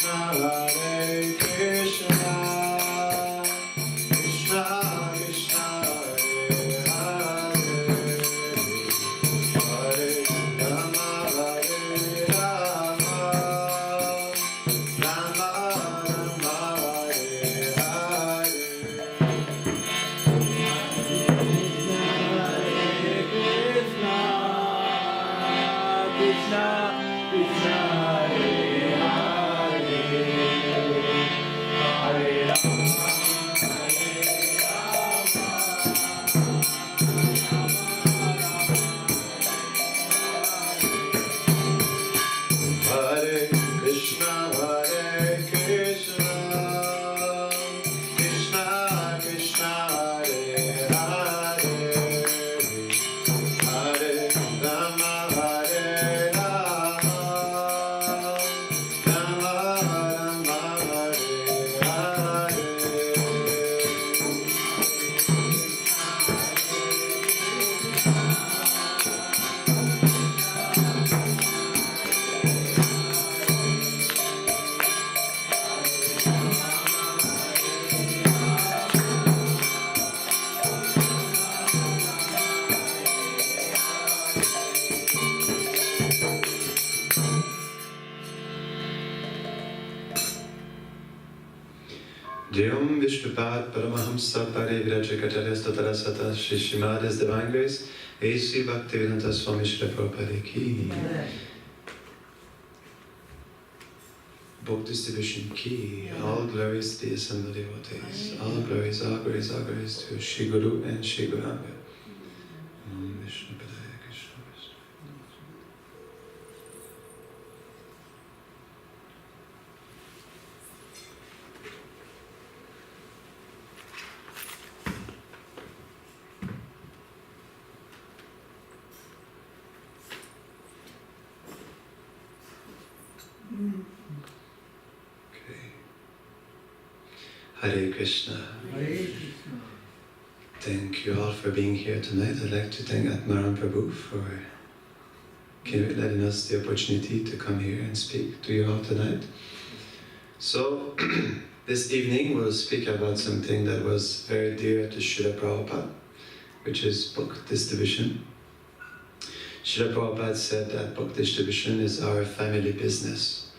Krishna, Hare Krishna, Krishna Krishna, Hare Hare, Hare Rama, Hare Rama, Rama Rama, Hare Hare. Krishna, Krishna, Hare Hare, Hare Rama, Hare Krishna, Hare Krishna, Krishna Krishna, Hare Hare, Hare Rama, Hare Rama, Rama Rama, Hare Jayam Vishnupad Paramahamsa Parivrajakatarya Statarasata Shishimades Divine Grace A.C. Bhaktivedanta Swami Srila Prabhupada Ki. Book Distribution Ki. All glories to the assembled devotees. All glories, all glories, all glories to Shri Guru and Shri Guranga. Om Vishnupadaya Krishna Vishnu. Hare Krishna. Hare Krishna. Thank you all for being here tonight. I'd like to thank Atmaram Prabhu for letting us the opportunity to come here and speak to you all tonight. So, this evening we'll speak about something that was very dear to Srila Prabhupada, which is book distribution. Srila Prabhupada said that book distribution is our family business.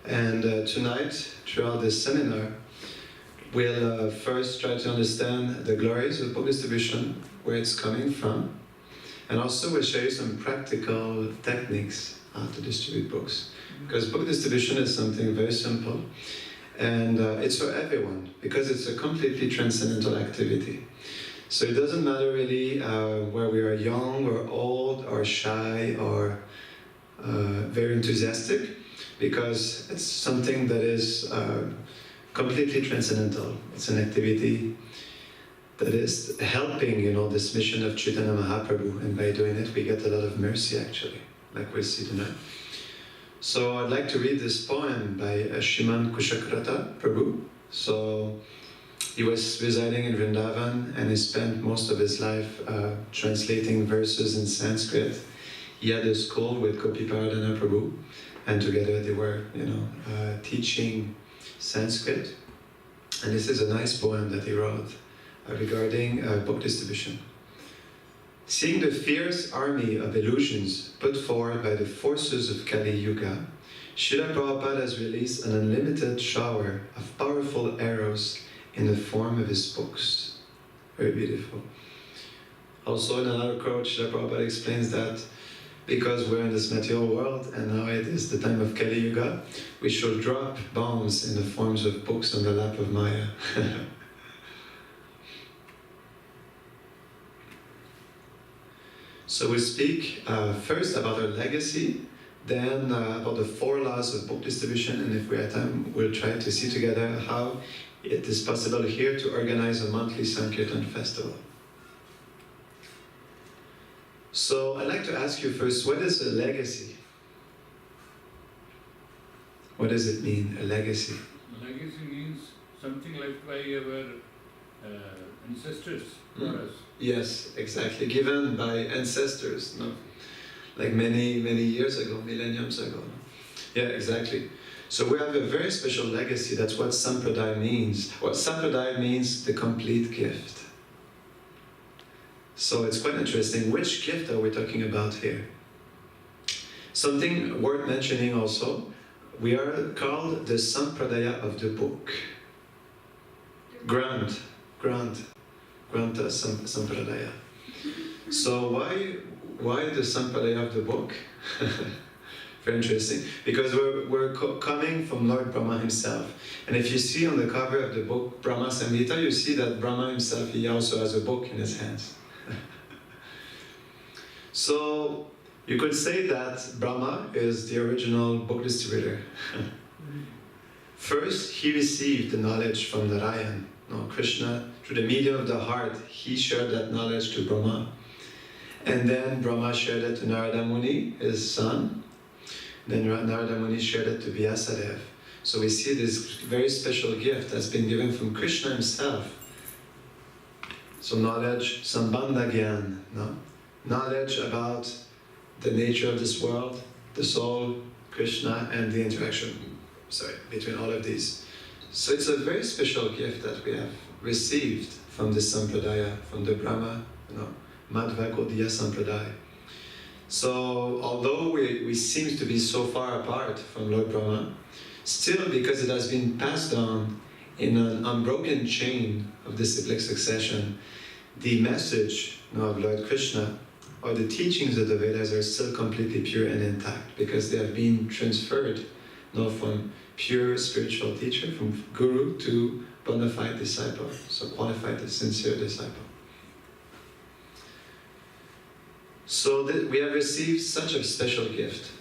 And tonight, throughout this seminar, we'll first try to understand the glories of book distribution, where it's coming from, and also we'll show you some practical techniques how to distribute books. Because book distribution is something very simple, and it's for everyone, because it's a completely transcendental activity. So it doesn't matter really where we are young or old or shy or very enthusiastic, because it's something that is completely transcendental. It's an activity that is helping, this mission of Chaitanya Mahaprabhu, and by doing it we get a lot of mercy actually, like we'll see tonight. So I'd like to read this poem by Shriman Kushakrata Prabhu. So he was residing in Vrindavan and he spent most of his life translating verses in Sanskrit. He had a school with Gopi Paradana Prabhu, and together they were, teaching Sanskrit. And this is a nice poem that he wrote regarding book distribution. Seeing the fierce army of illusions put forward by the forces of Kali Yuga, Srila Prabhupada has released an unlimited shower of powerful arrows in the form of his books. Very beautiful. Also in another quote, Srila Prabhupada explains that because we're in this material world and now it is the time of Kali Yuga, we should drop bombs in the forms of books on the lap of Maya. So we'll speak first about our legacy, then about the 4 laws of book distribution, and if we have time, we'll try to see together how it is possible here to organize a monthly Sankirtan festival. So I'd like to ask you first, what is a legacy? What does it mean, a legacy? Legacy means something left by our ancestors for us. Yes, exactly. Given by ancestors, no? Like many years ago, millenniums ago. Yeah, exactly. So we have a very special legacy. That's what Sampradaya means. What Sampradaya means, the complete gift. So it's quite interesting. Which gift are we talking about here? Something worth mentioning also, we are called the Sampradaya of the book. Granta Sampradaya. So why the Sampradaya of the book? Very interesting, because we're coming from Lord Brahma himself. And if you see on the cover of the book Brahma Samhita, you see that Brahma himself, he also has a book in his hands. So you could say that Brahma is the original book distributor. First, he received the knowledge from Narayan. No, Krishna, through the medium of the heart, he shared that knowledge to Brahma. And then Brahma shared it to Narada Muni, his son. Then Narada Muni shared it to Vyasadeva. So we see this very special gift that's been given from Krishna himself. So knowledge, Sambandha Gyan, no? Knowledge about the nature of this world, the soul, Krishna, and the interaction, between all of these. So it's a very special gift that we have received from the Sampradaya, from the Brahma, Madhva Gaudiya Sampradaya. So although we seem to be so far apart from Lord Brahma, still because it has been passed on in an unbroken chain of disciplic succession, the message of Lord Krishna or the teachings of the Vedas are still completely pure and intact because they have been transferred from pure spiritual teacher, from guru to bona fide disciple, so qualified, sincere disciple. So we have received such a special gift.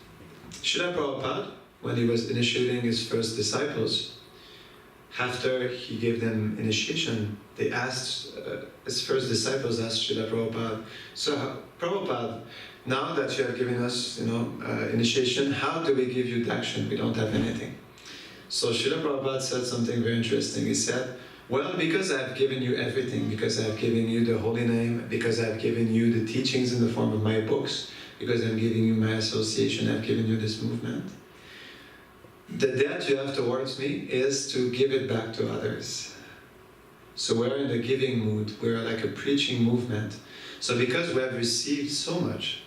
Srila Prabhupada, when he was initiating his first disciples, after he gave them initiation, they asked, his first disciples asked Srila Prabhupada, so Prabhupada, now that you have given us, initiation, how do we give you dakshin? We don't have anything. So Srila Prabhupada said something very interesting. He said, well, because I have given you everything, because I have given you the holy name, because I have given you the teachings in the form of my books, because I'm giving you my association, I've given you this movement, the debt you have towards me is to give it back to others. So we're in the giving mood, we're like a preaching movement. So because we have received so much,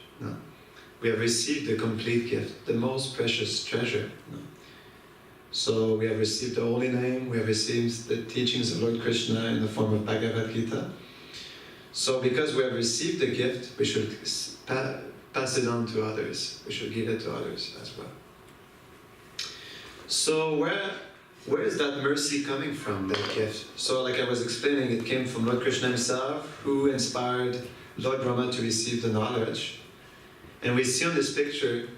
we have received the complete gift, the most precious treasure. So we have received the holy name, we have received the teachings of Lord Krishna in the form of Bhagavad Gita. So because we have received the gift, we should pass it on to others. We should give it to others as well. So where is that mercy coming from, that gift? So like I was explaining, it came from Lord Krishna himself, who inspired Lord Brahma to receive the knowledge. And we see on this picture,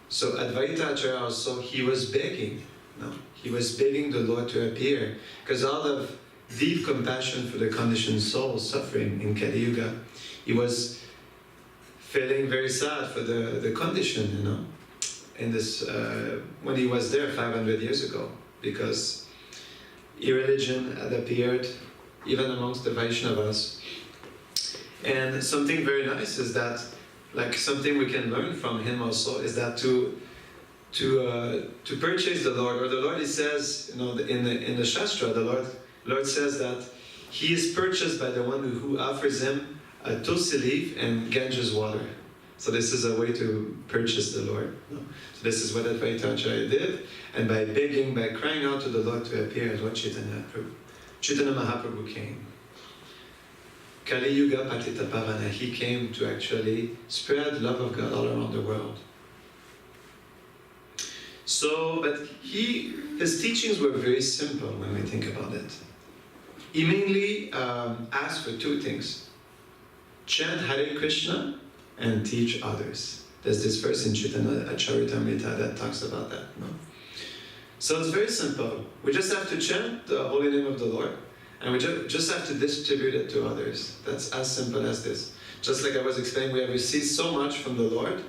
so Advaita Acharya also, he was begging. He was begging the Lord to appear, because out of deep compassion for the conditioned soul suffering in Kali Yuga, he was feeling very sad for the condition, in this, when he was there 500 years ago, because irreligion had appeared even amongst the Vaishnavas. And something very nice is that, like something we can learn from him also, is that to purchase the Lord, or the Lord, he says, in the Shastra, the Lord says that he is purchased by the one who offers him a tulsi leaf and Ganges water. So this is a way to purchase the Lord. So this is what Advaita Acharya did, and by begging, by crying out to the Lord to appear, Lord Chaitanya Mahaprabhu came. Kali Yuga Patita Pavana, he came to actually spread love of God all around the world. So, but his teachings were very simple when we think about it. He mainly asked for two things: chant Hare Krishna and teach others. There's this verse in Chaitanya Charitamrita that talks about that. So it's very simple. We just have to chant the holy name of the Lord, and we just have to distribute it to others. That's as simple as this. Just like I was explaining, we have received so much from the Lord.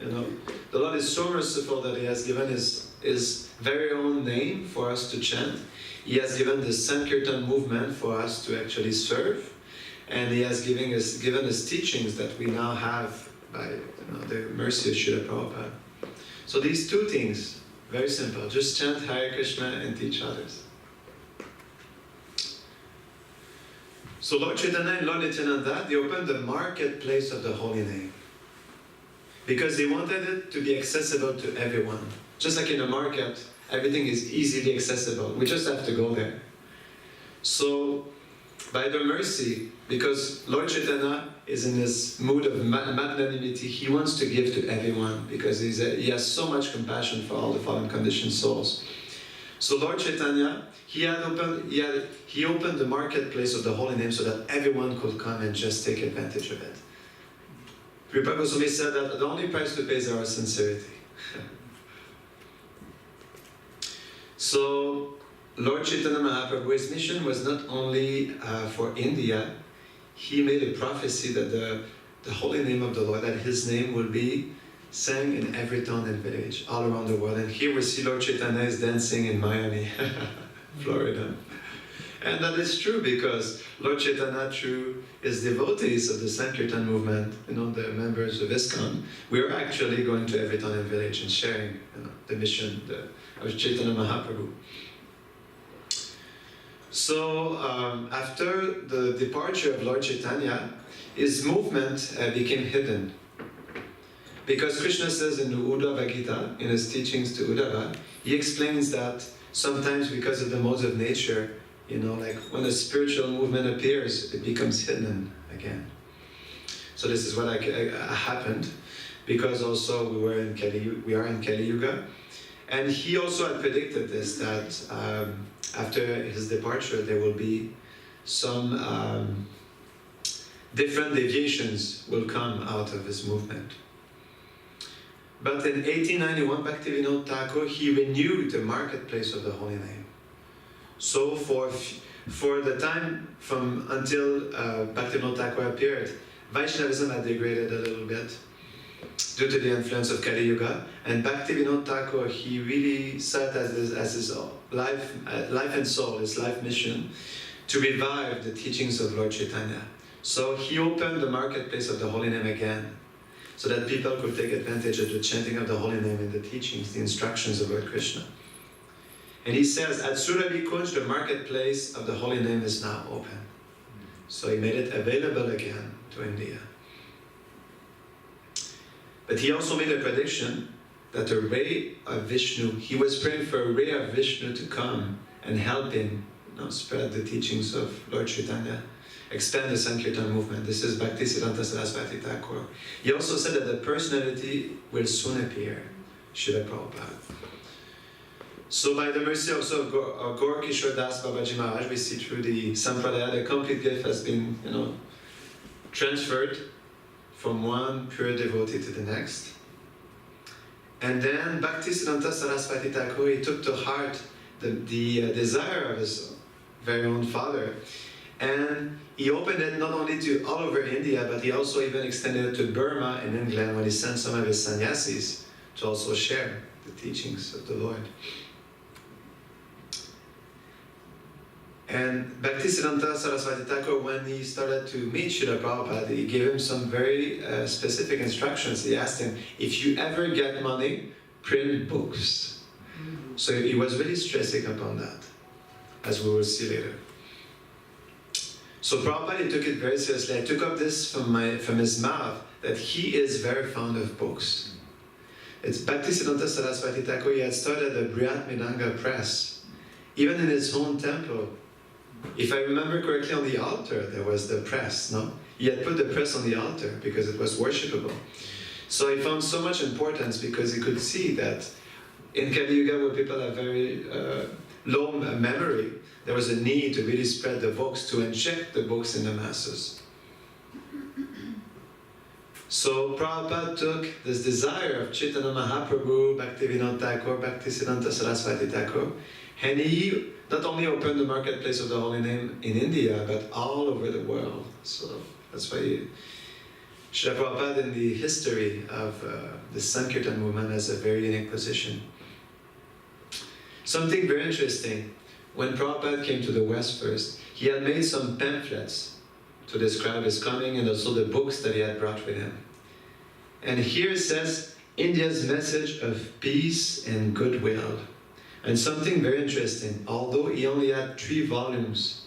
The Lord is so merciful that He has given His very own name for us to chant. He has given the Sankirtan movement for us to actually serve. And He has given us teachings that we now have by the mercy of Srila Prabhupada. So these two things, Very simple. Just chant Hare Krishna and teach others. So Lord Chaitanya and Lord Nityananda, they opened the marketplace of the holy name. Because they wanted it to be accessible to everyone. Just like in a market, everything is easily accessible. We just have to go there. So, by their mercy, because Lord Chaitanya is in this mood of magnanimity, he wants to give to everyone because he has so much compassion for all the fallen conditioned souls. So Lord Chaitanya, he opened the marketplace of the holy name so that everyone could come and just take advantage of it. Rupa Goswami said that the only price to pay is our sincerity. So Lord Chaitanya Mahaprabhu, his mission was not only for India. He made a prophecy that the holy name of the Lord, that his name will be sang in every town and village all around the world. And here we see Lord Chaitanya is dancing in Miami, Florida. And that is true because Lord Chaitanya, through his devotees of the Sankirtan movement, the members of ISKCON, we are actually going to every town and village and sharing the mission of Chaitanya Mahaprabhu. So after the departure of Lord Chaitanya, his movement became hidden. Because Krishna says in the Uddhava Gita, in his teachings to Uddhava, he explains that sometimes because of the modes of nature, like when a spiritual movement appears, it becomes hidden again. So this is what happened, because also we are in Kali Yuga. And he also had predicted this, that after his departure there will be some different deviations will come out of his movement. But in 1891, Bhaktivinoda Thakur, he renewed the marketplace of the holy name. So for the time from until Bhaktivinoda Thakur appeared, Vaishnavism had degraded a little bit due to the influence of Kali Yuga, and Bhaktivinoda Thakur, he really said as his life and soul, his life mission, to revive the teachings of Lord Chaitanya. So he opened the marketplace of the holy name again, so that people could take advantage of the chanting of the holy name and the teachings, the instructions of Lord Krishna. And he says, at Surabhi Kunj, the marketplace of the holy name is now open. So he made it available again to India. But he also made a prediction that a ray of Vishnu, he was praying for a ray of Vishnu to come and help him spread the teachings of Lord Chaitanya, expand the Sankirtan movement. This is Bhaktisiddhanta Saraswati Thakur. He also said that the personality will soon appear, Srila Prabhupada. So by the mercy also of Gaur Kishore Das Babaji Maharaj, we see through the Sampradaya, the complete gift has been transferred from one pure devotee to the next. And then Bhaktisiddhanta Saraswati Thakur, he took to heart the desire of his very own father. And he opened it not only to all over India, but he also even extended it to Burma and England when he sent some of his sannyasis to also share the teachings of the Lord. And Bhaktisiddhanta Saraswati Thakur, when he started to meet Srila Prabhupada, he gave him some very specific instructions. He asked him, if you ever get money, print books. So he was really stressing upon that, as we will see later. So Prabhupada took it very seriously. I took up this from his mouth, that he is very fond of books. It's Bhaktisiddhanta Saraswati Thakur, he had started the Brihat Mridanga press. Even in his own temple, if I remember correctly, on the altar there was the press, no? He had put the press on the altar because it was worshipable. So he found so much importance because he could see that in Kali Yuga, where people have very low memory, there was a need to really spread the books, to inject the books in the masses. So Prabhupada took this desire of Chaitanya Mahaprabhu, Bhaktivinoda Thakur, Bhaktisiddhanta Saraswati Thakur, and he not only opened the marketplace of the holy name in India, but all over the world. So that's why Srila Prabhupada in the history of the Sankirtan movement has a very unique position. Something very interesting, when Prabhupada came to the West first, he had made some pamphlets to describe his coming and also the books that he had brought with him. And here it says, India's message of peace and goodwill. And something very interesting, although he only had 3 volumes,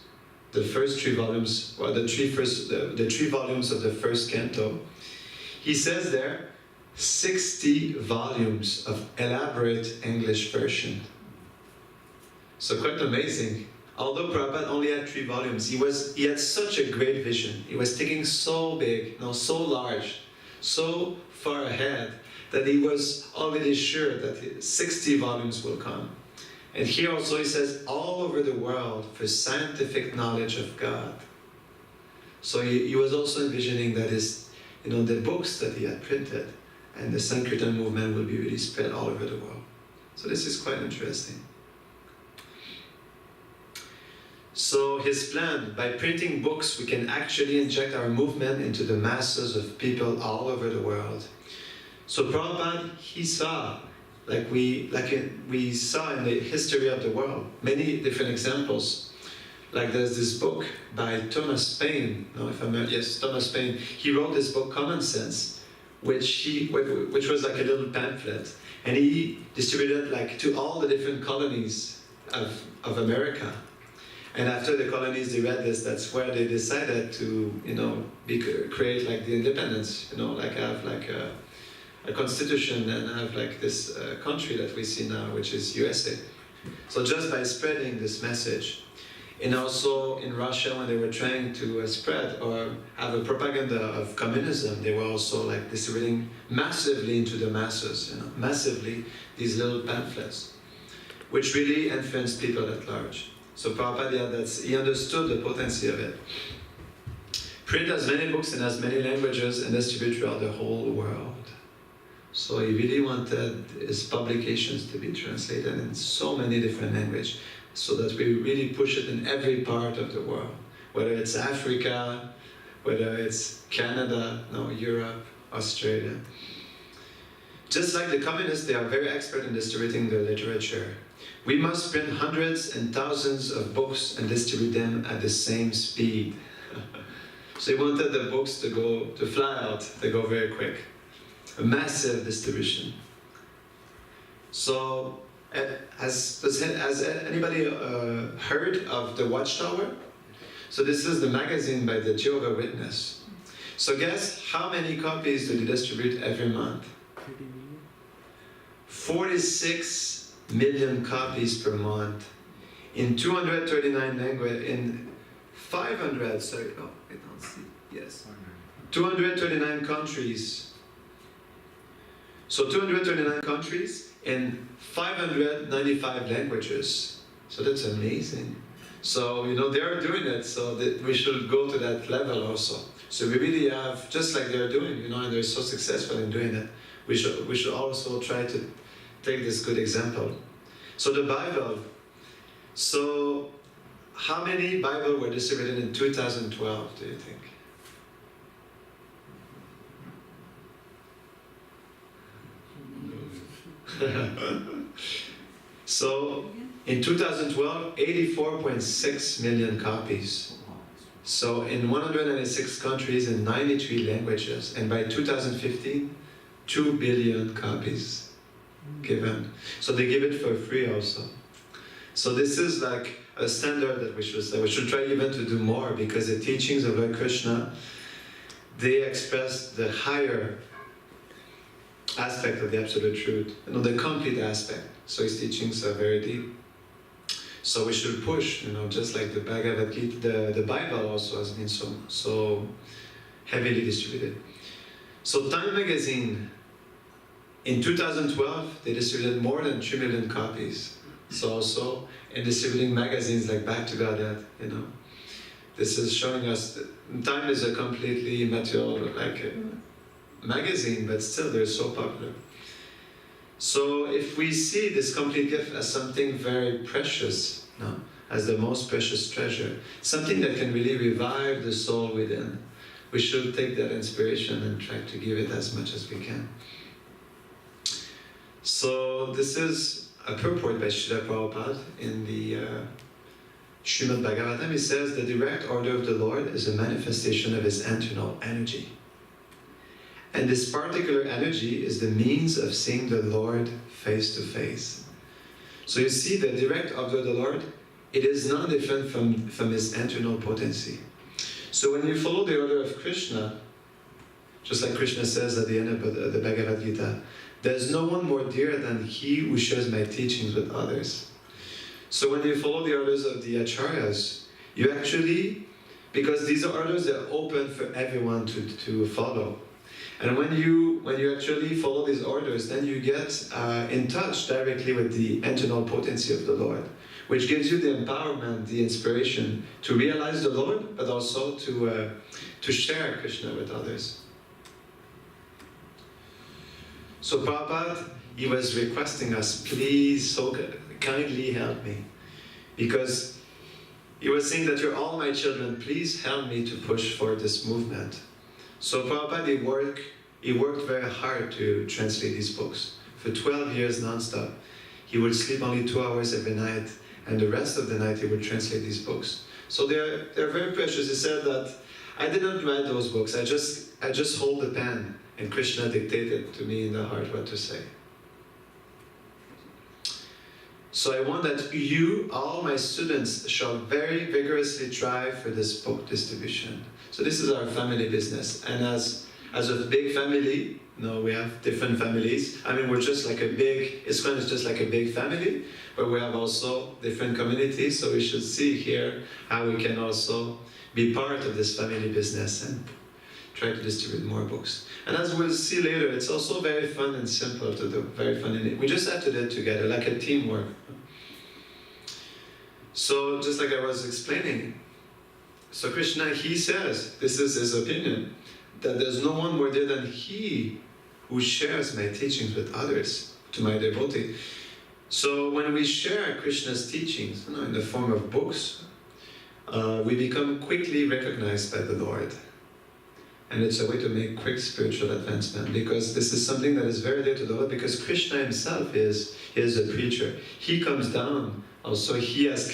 the first 3 volumes, or the 3 volumes of the first canto, he says there 60 volumes of elaborate English version. So quite amazing. Although Prabhupada only had 3 volumes, he had such a great vision. He was thinking so big, so large, so far ahead, that he was already sure that 60 volumes will come. And here also he says, all over the world for scientific knowledge of God. So he was also envisioning that the books that he had printed and the Sankirtan movement will be really spread all over the world. So this is quite interesting. So his plan, by printing books, we can actually inject our movement into the masses of people all over the world. So Prabhupada, he saw, like we saw in the history of the world, many different examples. Like there's this book by Thomas Paine, Thomas Paine. He wrote this book, Common Sense, which was like a little pamphlet, and he distributed like to all the different colonies of America. And after the colonies they read this, that's where they decided to create like the independence, like have like a constitution and have like this country that we see now, which is USA. So just by spreading this message, and also in Russia when they were trying to spread or have a propaganda of communism, they were also like distributing massively into the masses, massively these little pamphlets, which really influenced people at large. So Prabhupada, he understood the potency of it. Print as many books in as many languages and distribute throughout the whole world. So he really wanted his publications to be translated in so many different languages, so that we really push it in every part of the world, whether it's Africa, whether it's Canada, Europe, Australia. Just like the communists, they are very expert in distributing their literature. We must print hundreds and thousands of books and distribute them at the same speed. So he wanted the books to fly out, to go very quick. A massive distribution. So, has anybody heard of the Watchtower? So this is the magazine by the Jehovah's Witness. So guess how many copies do they distribute every month? 46 million copies per month in 239 languages, in 239 countries. So 229 countries in 595 languages. So that's amazing. So, they are doing it, so that we should go to that level also. So we really have, just like they're doing, and they're so successful in doing it, we should also try to take this good example. So the Bible. So how many Bibles were distributed in 2012, do you think? So in 2012, 84.6 million copies. So in 196 countries in 93 languages. And by 2015, 2 billion copies given. So they give it for free also. So this is like a standard that we should say. We should try even to do more, because the teachings of Lord Krishna, they express the higher aspect of the Absolute Truth, the complete aspect. So his teachings are very deep. So we should push, just like the Bhagavad Gita, the Bible also has been so heavily distributed. So Time Magazine, in 2012, they distributed more than 3 million copies. So also, in distributing magazines like Back to Godhead, this is showing us that Time is a completely material, like a magazine, but still they're so popular. So if we see this complete gift as something very precious, as the most precious treasure, something that can really revive the soul within, we should take that inspiration and try to give it as much as we can. So this is a purport by Srila Prabhupada in the Srimad Bhagavatam. He says, the direct order of the Lord is a manifestation of his internal energy. And this particular energy is the means of seeing the Lord face to face. So you see, the direct observer of the Lord, it is not different from his internal potency. So when you follow the order of Krishna, just like Krishna says at the end of the Bhagavad Gita, there's no one more dear than he who shares my teachings with others. So when you follow the orders of the acharyas, you actually, because these are orders that are open for everyone to follow. And when you actually follow these orders, then you get in touch directly with the internal potency of the Lord, which gives you the empowerment, the inspiration to realize the Lord, but also to share Krishna with others. So Prabhupada, he was requesting us, please, so kindly help me. Because he was saying that you're all my children, please help me to push for this movement. So Prabhupada, he worked very hard to translate these books. For 12 years non-stop. He would sleep only 2 hours every night, and the rest of the night he would translate these books. So they're very precious. He said that, I didn't write those books, I just hold the pen, and Krishna dictated to me in the heart what to say. So I want that you, all my students, shall very vigorously try for this book distribution. So this is our family business. And as a big family, we have different families. I mean, we're just like ISKCON is just like a big family, but we have also different communities. So we should see here how we can also be part of this family business and try to distribute more books. And as we'll see later, it's also very fun and simple to do, very fun. We just have to do it together, like a teamwork. So just like I was explaining, so Krishna, he says, this is his opinion, that there's no one more dear than he who shares my teachings with others, to my devotee. So when we share Krishna's teachings, in the form of books, we become quickly recognized by the Lord. And it's a way to make quick spiritual advancement, because this is something that is very dear to the Lord, because Krishna himself is a preacher. He comes down. Also, he has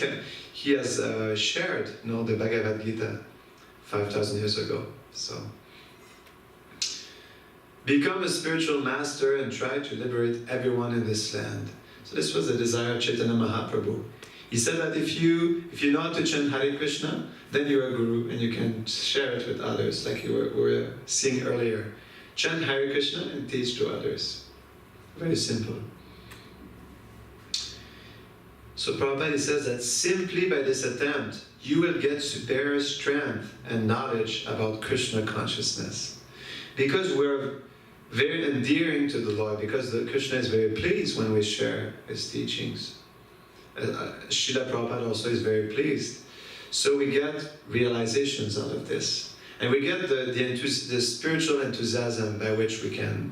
shared, the Bhagavad Gita 5,000 years ago. So, become a spiritual master and try to liberate everyone in this land. So this was the desire of Chaitanya Mahaprabhu. He said that if you know how to chant Hare Krishna, then you're a guru and you can share it with others, like you were seeing earlier. Chant Hare Krishna and teach to others. Very simple. So Prabhupada says that simply by this attempt, you will get superior strength and knowledge about Krishna consciousness. Because we're very endearing to the Lord, because Krishna is very pleased when we share his teachings. Srila Prabhupada also is very pleased. So we get realizations out of this. And we get the spiritual enthusiasm by which we can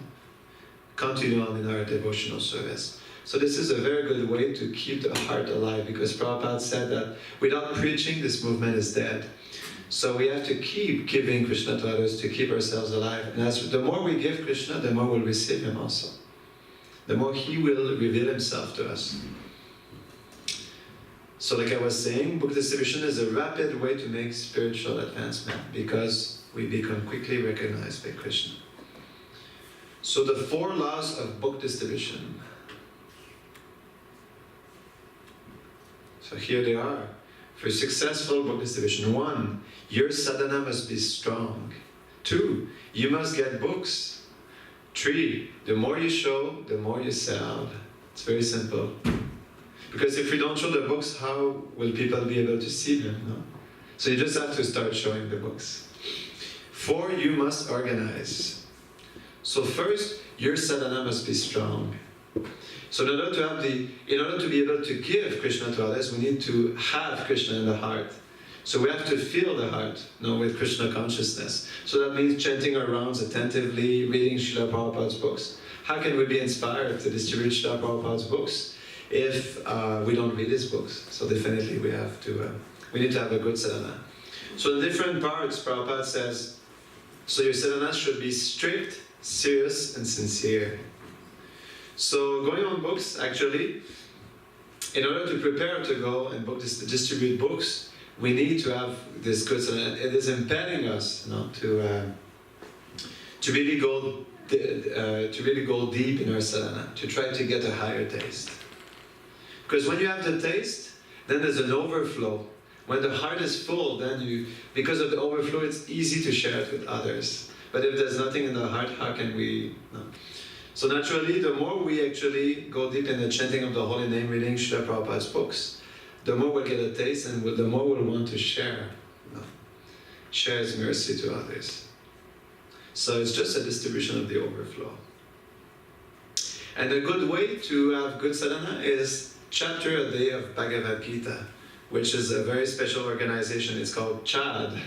continue on in our devotional service. So this is a very good way to keep the heart alive, because Prabhupada said that without preaching, this movement is dead. So we have to keep giving Krishna to others to keep ourselves alive. And the more we give Krishna, the more we'll receive him also. The more he will reveal himself to us. So like I was saying, book distribution is a rapid way to make spiritual advancement, because we become quickly recognized by Krishna. So the 4 laws of book distribution. So here they are. For successful book distribution, 1, your sadhana must be strong. 2, you must get books. 3, the more you show, the more you sell. It's very simple. Because if we don't show the books, how will people be able to see them? No? So you just have to start showing the books. 4, you must organize. So first, your sadhana must be strong. So in order to be able to give Krishna to others, we need to have Krishna in the heart. So we have to fill the heart, with Krishna consciousness. So that means chanting our rounds attentively, reading Srila Prabhupada's books. How can we be inspired to distribute Srila Prabhupada's books if we don't read his books? So definitely we need to have a good sadhana. So in different parts, Prabhupada says, so your sadhana should be strict, serious, and sincere. So going on books, actually, in order to prepare to go and distribute books, we need to have this good sadhana. It is impelling us, to to really go deep in our sadhana, to try to get a higher taste. Because when you have the taste, then there's an overflow. When the heart is full, then because of the overflow, it's easy to share it with others. But if there's nothing in the heart, how can we? No. So naturally, the more we actually go deep in the chanting of the holy name, reading Srila Prabhupada's books, the more we'll get a taste, and the more we'll want to share. Share His mercy to others. So it's just a distribution of the overflow. And a good way to have good sadhana is chapter a day of Bhagavad Gita, which is a very special organization. It's called CHAD.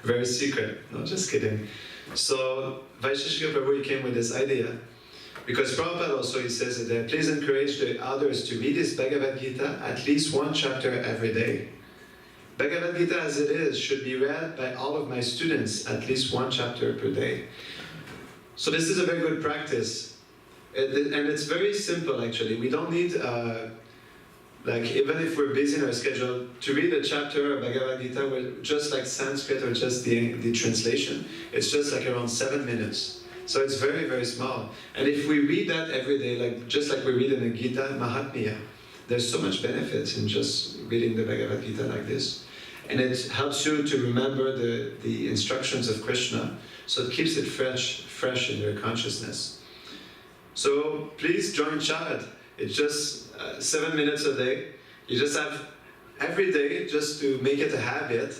Very secret. No, just kidding. So Vaisheshika Prabhu came with this idea, because Prabhupada also, he says that please encourage the others to read this Bhagavad Gita at least one chapter every day. Bhagavad Gita as it is should be read by all of my students at least one chapter per day. So this is a very good practice. And it's very simple actually. We don't need, even if we're busy in our schedule, to read a chapter of Bhagavad Gita with just like Sanskrit or just the translation. It's just like around 7 minutes. So it's very, very small. And if we read that every day, just like we read in the Gita Mahatmya, there's so much benefits in just reading the Bhagavad Gita like this. And it helps you to remember the instructions of Krishna, so it keeps it fresh in your consciousness. So please join Chad. It's just 7 minutes a day. You just have every day just to make it a habit.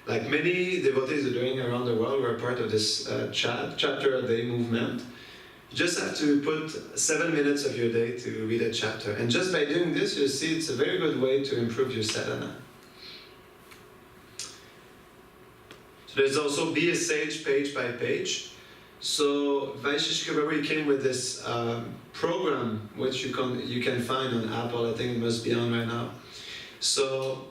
Like many devotees are doing around the world, we're part of this chapter a day movement. You just have to put 7 minutes of your day to read a chapter. And just by doing this, you'll see it's a very good way to improve your sadhana. So there's also Be a Sage page by page. So Vaisheshika Prabhu came with this program, which you can find on Apple. I think it must be on right now. So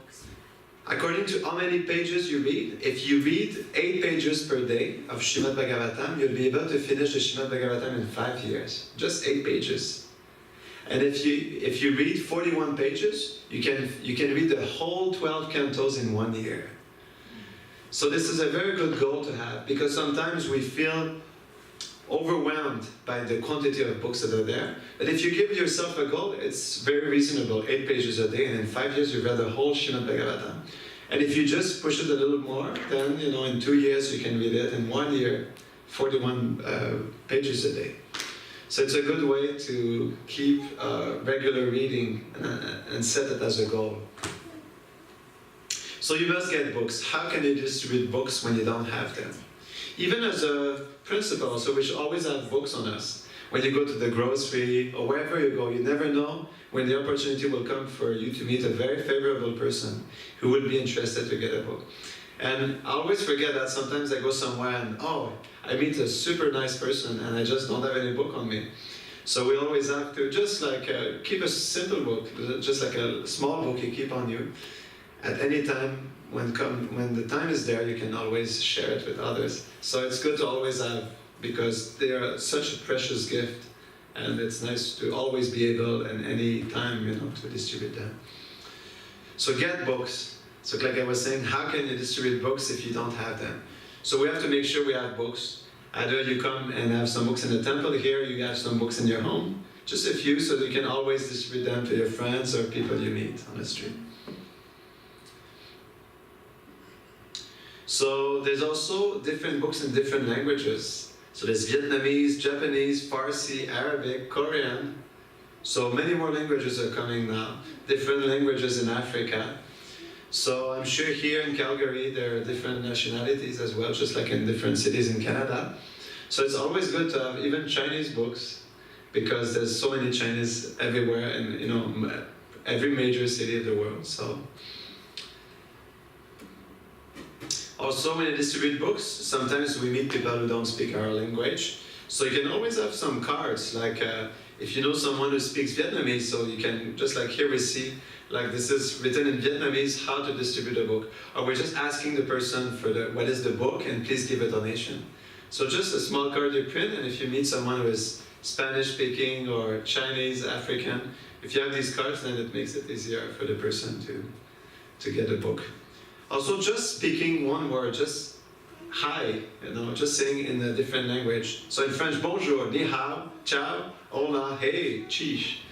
according to how many pages you read, if you read 8 pages per day of Srimad Bhagavatam, you'll be able to finish the Srimad Bhagavatam in 5 years. Just 8 pages. And if you read 41 pages, you can read the whole 12 cantos in 1 year. So this is a very good goal to have, because sometimes we feel overwhelmed by the quantity of books that are there. But if you give yourself a goal, it's very reasonable, 8 pages a day, and in 5 years you've read the whole Srimad Bhagavatam. And if you just push it a little more, then in 2 years you can read it, in 1 year, 41 pages a day. So it's a good way to keep regular reading and set it as a goal. So you must get books. How can you distribute books when you don't have them? Even as a principle, so we should always have books on us. When you go to the grocery or wherever you go, you never know when the opportunity will come for you to meet a very favorable person who would be interested to get a book. And I always forget that sometimes I go somewhere and, I meet a super nice person and I just don't have any book on me. So we always have to just keep a simple book, just like a small book you keep on you. At any time, when the time is there, you can always share it with others. So it's good to always have, because they are such a precious gift, and it's nice to always be able, at any time, to distribute them. So get books. So like I was saying, how can you distribute books if you don't have them? So we have to make sure we have books. Either you come and have some books in the temple here, you have some books in your home, just a few, so that you can always distribute them to your friends or people you meet on the street. So there's also different books in different languages. So there's Vietnamese, Japanese, Farsi, Arabic, Korean. So many more languages are coming now. Different languages in Africa. So I'm sure here in Calgary there are different nationalities as well, just like in different cities in Canada. So it's always good to have even Chinese books, because there's so many Chinese everywhere in every major city of the world. So also, when you distribute books, sometimes we meet people who don't speak our language. So you can always have some cards, like if you know someone who speaks Vietnamese, so you can, just like here we see, like this is written in Vietnamese, how to distribute a book. Or we're just asking the person for what is the book, and please give a donation. So just a small card you print, and if you meet someone who is Spanish speaking or Chinese, African, if you have these cards, then it makes it easier for the person to get a book. Also, just speaking one word, just hi, just saying in a different language. So in French, bonjour, ni hao, ciao, hola, hey, chiche.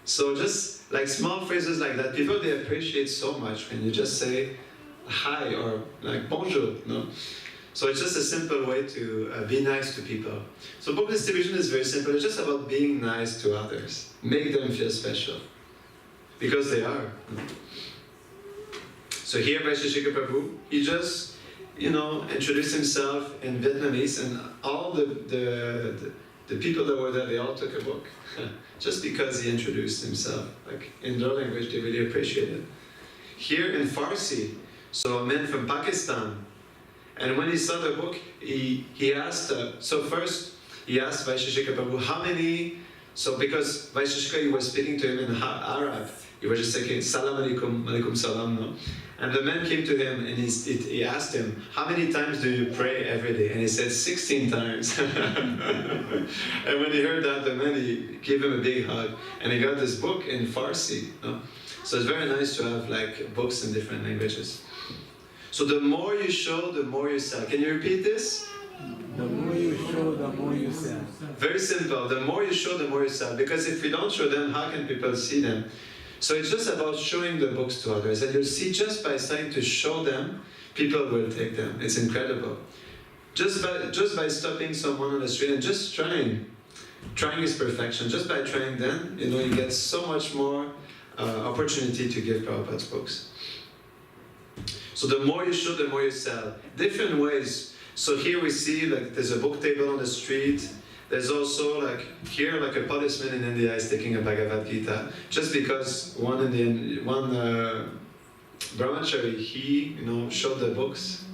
So just like small phrases like that, people they appreciate so much when you just say hi or like bonjour. So it's just a simple way to be nice to people. So book distribution is very simple. It's just about being nice to others. Make them feel special. Because they are. So here H G Hayagriva Prabhu, he just, introduced himself in Vietnamese, and all the people that were there, they all took a book. Just because he introduced himself. Like in their language, they really appreciate it. Here in Farsi, so a man from Pakistan, and when he saw the book, he asked, first he asked H G Hayagriva Prabhu how many, so because H G Hayagriva was speaking to him in Arab, he was just saying, salam alaikum, alaikum salam, no? And the man came to him and he asked him, how many times do you pray every day? And he said, 16 times. And when he heard that, the man, he gave him a big hug. And he got this book in Farsi. So it's very nice to have like books in different languages. So the more you show, the more you sell. Can you repeat this? The more you show, the more you sell. Very simple. The more you show, the more you sell. Because if we don't show them, how can people see them? So it's just about showing the books to others. And you'll see just by starting to show them, people will take them. It's incredible. Just by stopping someone on the street and just trying. Trying is perfection. Just by trying them, you get so much more opportunity to give Prabhupada's books. So the more you show, the more you sell. Different ways. So here we see like there's a book table on the street. There's also like here like a policeman in India is taking a Bhagavad Gita just because one brahmachari he showed the books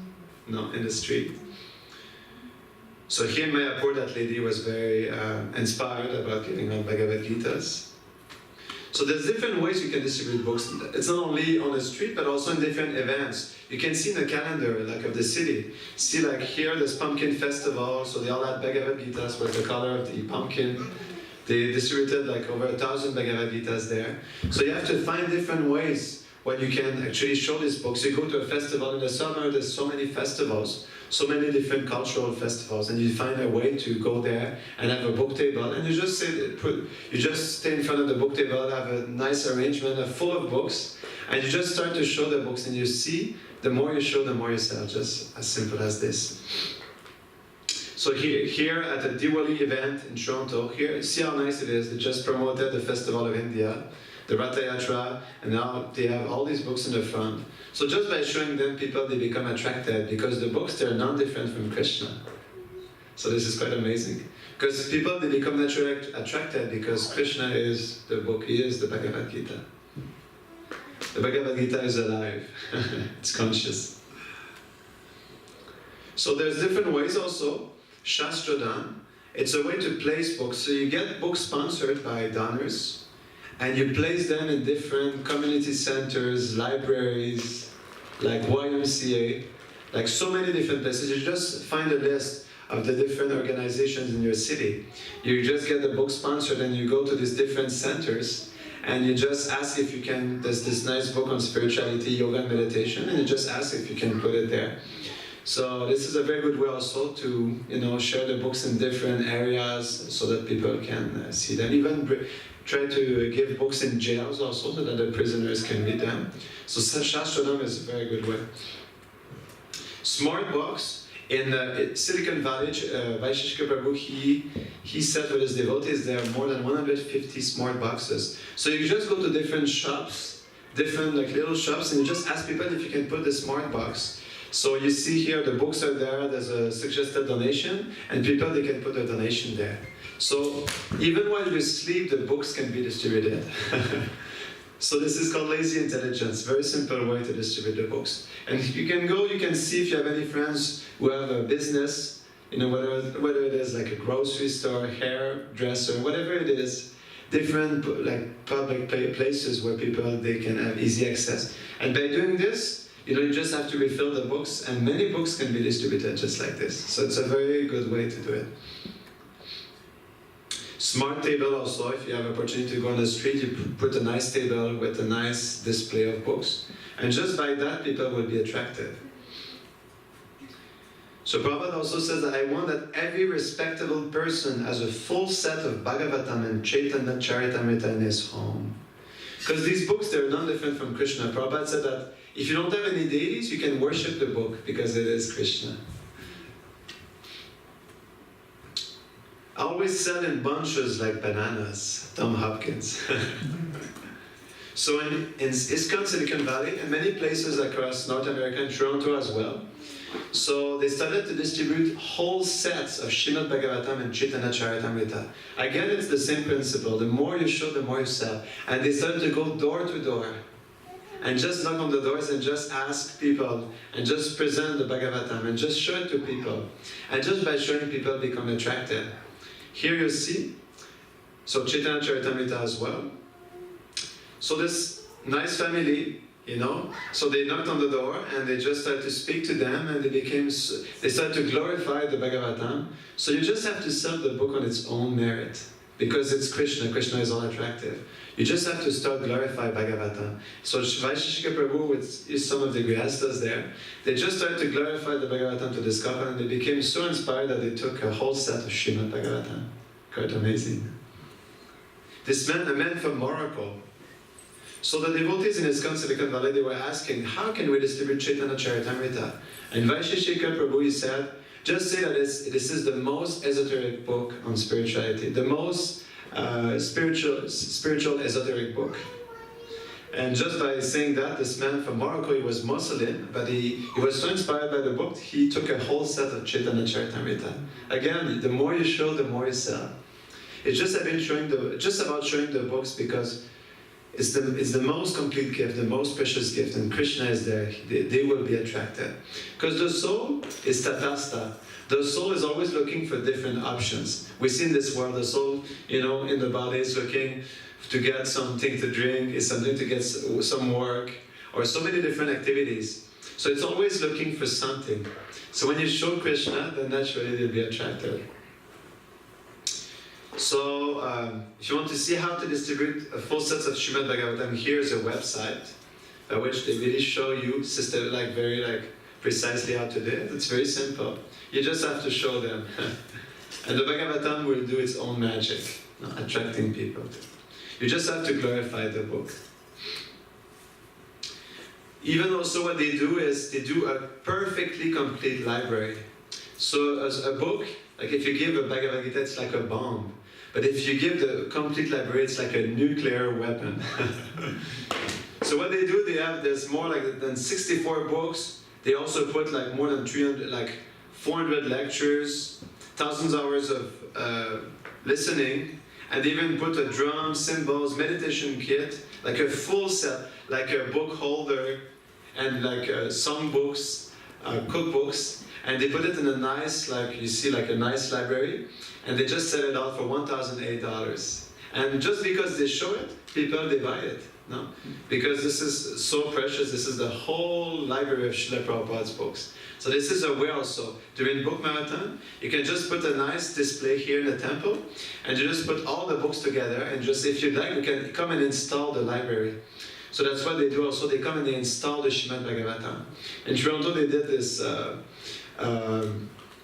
in the street. So here in Mayapur that lady was very inspired about giving out Bhagavad Gitas. So there's different ways you can distribute books. It's not only on the street, but also in different events. You can see in the calendar, like of the city. See, like here, there's pumpkin festival. So they all had Bhagavad Gitas with the color of the pumpkin. They distributed like over 1,000 Bhagavad Gitas there. So you have to find different ways when you can actually show these books. You go to a festival in the summer. There's so many festivals. So many different cultural festivals, and you find a way to go there and have a book table, and you just stay in front of the book table, have a nice arrangement full of books, and you just start to show the books, and you see, the more you show, the more you sell, just as simple as this. So here at the Diwali event in Toronto, here, see how nice it is. They just promoted the Festival of India, the Ratha Yatra, and now they have all these books in the front. So just by showing them, people, they become attracted because the books, they're non-different from Krishna. So this is quite amazing. Because people, they become naturally attracted because Krishna is the book, he is the Bhagavad Gita. The Bhagavad Gita is alive, it's conscious. So there's different ways also. Shastradhan, it's a way to place books. So you get books sponsored by donors, and you place them in different community centers, libraries, like YMCA, like so many different places. You just find a list of the different organizations in your city. You just get the book sponsored and you go to these different centers and you just ask if you can, there's this nice book on spirituality, yoga and meditation, and you just ask if you can put it there. So this is a very good way also to share the books in different areas so that people can see them. Even try to give books in jails also so that the prisoners can read them. So Shastradham is a very good way. Smart box. In Silicon Valley, H G Hayagriva Prabhu, he said with his devotees there are more than 150 smart boxes. So you just go to different shops, different like little shops, and you just ask people if you can put the smart box. So you see here the books are there, there's a suggested donation, and people they can put their donation there. So even while you sleep, the books can be distributed. So this is called lazy intelligence, very simple way to distribute the books. And you can go, you can see if you have any friends who have a business, whether it is like a grocery store, hairdresser, whatever it is, different like public places where people, they can have easy access. And by doing this, you just have to refill the books, and many books can be distributed just like this. So it's a very good way to do it. Smart table also, if you have an opportunity to go on the street, you put a nice table with a nice display of books. And just by that, people will be attracted. So Prabhupada also says that I want that every respectable person has a full set of Bhagavatam and Chaitanya Charitamrita in his home. Because these books, they're not different from Krishna. Prabhupada said that if you don't have any deities, you can worship the book because it is Krishna. I always sell in bunches like bananas, Tom Hopkins. So in ISKCON Silicon Valley and many places across North America and Toronto as well, so they started to distribute whole sets of Srimad Bhagavatam and Chaitanya Charitamrita. Again, it's the same principle. The more you show, the more you sell. And they started to go door to door and just knock on the doors and just ask people and just present the Bhagavatam and just show it to people. And just by showing people, become attracted. Here you see, so Chaitanya Charitamrita as well. So this nice family, you know, so they knocked on the door and they just started to speak to them and they started to glorify the Bhagavatam. So you just have to sell the book on its own merit because it's Krishna. Krishna is all attractive. You just have to start glorifying Bhagavatam. So Vaisheshika Prabhu with some of the Grihastas there, they just started to glorify the Bhagavatam to this couple and they became so inspired that they took a whole set of Srimad Bhagavatam. Quite amazing. A man from Morocco. So the devotees in ISKCON Silicon Valley, they were asking, how can we distribute Chaitanya Charitamrita? And Vaisheshika Prabhu, he said, just say that this is the most esoteric book on spirituality, the most spiritual esoteric book. And just by saying that, this man from Morocco, he was Muslim, but he was so inspired by the book, he took a whole set of Chaitanya Charitamrita. Again, the more you show, the more you sell. It's just about showing the books because it's the most complete gift, the most precious gift, and Krishna is there. They will be attracted. Because the soul is tatasta. The soul is always looking for different options. We see in this world, the soul, you know, in the body is looking to get something to drink, is something to get some work, or so many different activities. So it's always looking for something. So when you show Krishna, then naturally they'll be attracted. So, if you want to see how to distribute a full set of Srimad Bhagavatam, here's a website by which they really show you very precisely how to do it. It's very simple. You just have to show them. And the Bhagavatam will do its own magic, attracting people. You just have to glorify the book. Even also what they do is they do a perfectly complete library. So as a book, like if you give a Bhagavad Gita, it's like a bomb. But if you give the complete library, it's like a nuclear weapon. So what they do, there's more than 64 books. They also put more than 400 lectures, thousands of hours of listening, and they even put a drum, cymbals, meditation kit, like a full set, like a book holder, and song books, cookbooks, and they put it in a nice, a nice library, and they just sell it out for $1,008. And just because they show it, people, they buy it. No? Because this is so precious. This is the whole library of Srila Prabhupada's books. So this is a way also. During book marathon, you can just put a nice display here in the temple, and you just put all the books together, and just, if you'd like, you can come and install the library. So that's what they do also. They come and they install the Srimad Bhagavatam. In Toronto, they did this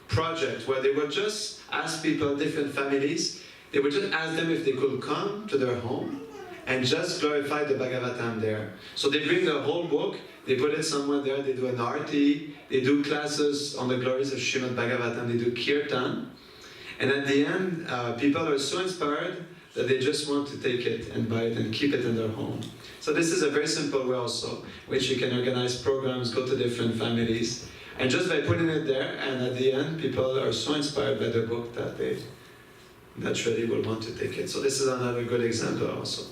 project where they would just ask people, different families, they would just ask them if they could come to their home and just glorify the Bhagavatam there. So they bring the whole book, they put it somewhere there, they do an arti, they do classes on the glories of Srimad Bhagavatam, they do kirtan, and at the end, people are so inspired that they just want to take it and buy it and keep it in their home. So this is a very simple way also, which you can organize programs, go to different families, and just by putting it there, and at the end, people are so inspired by the book that they naturally will want to take it. So this is another good example also.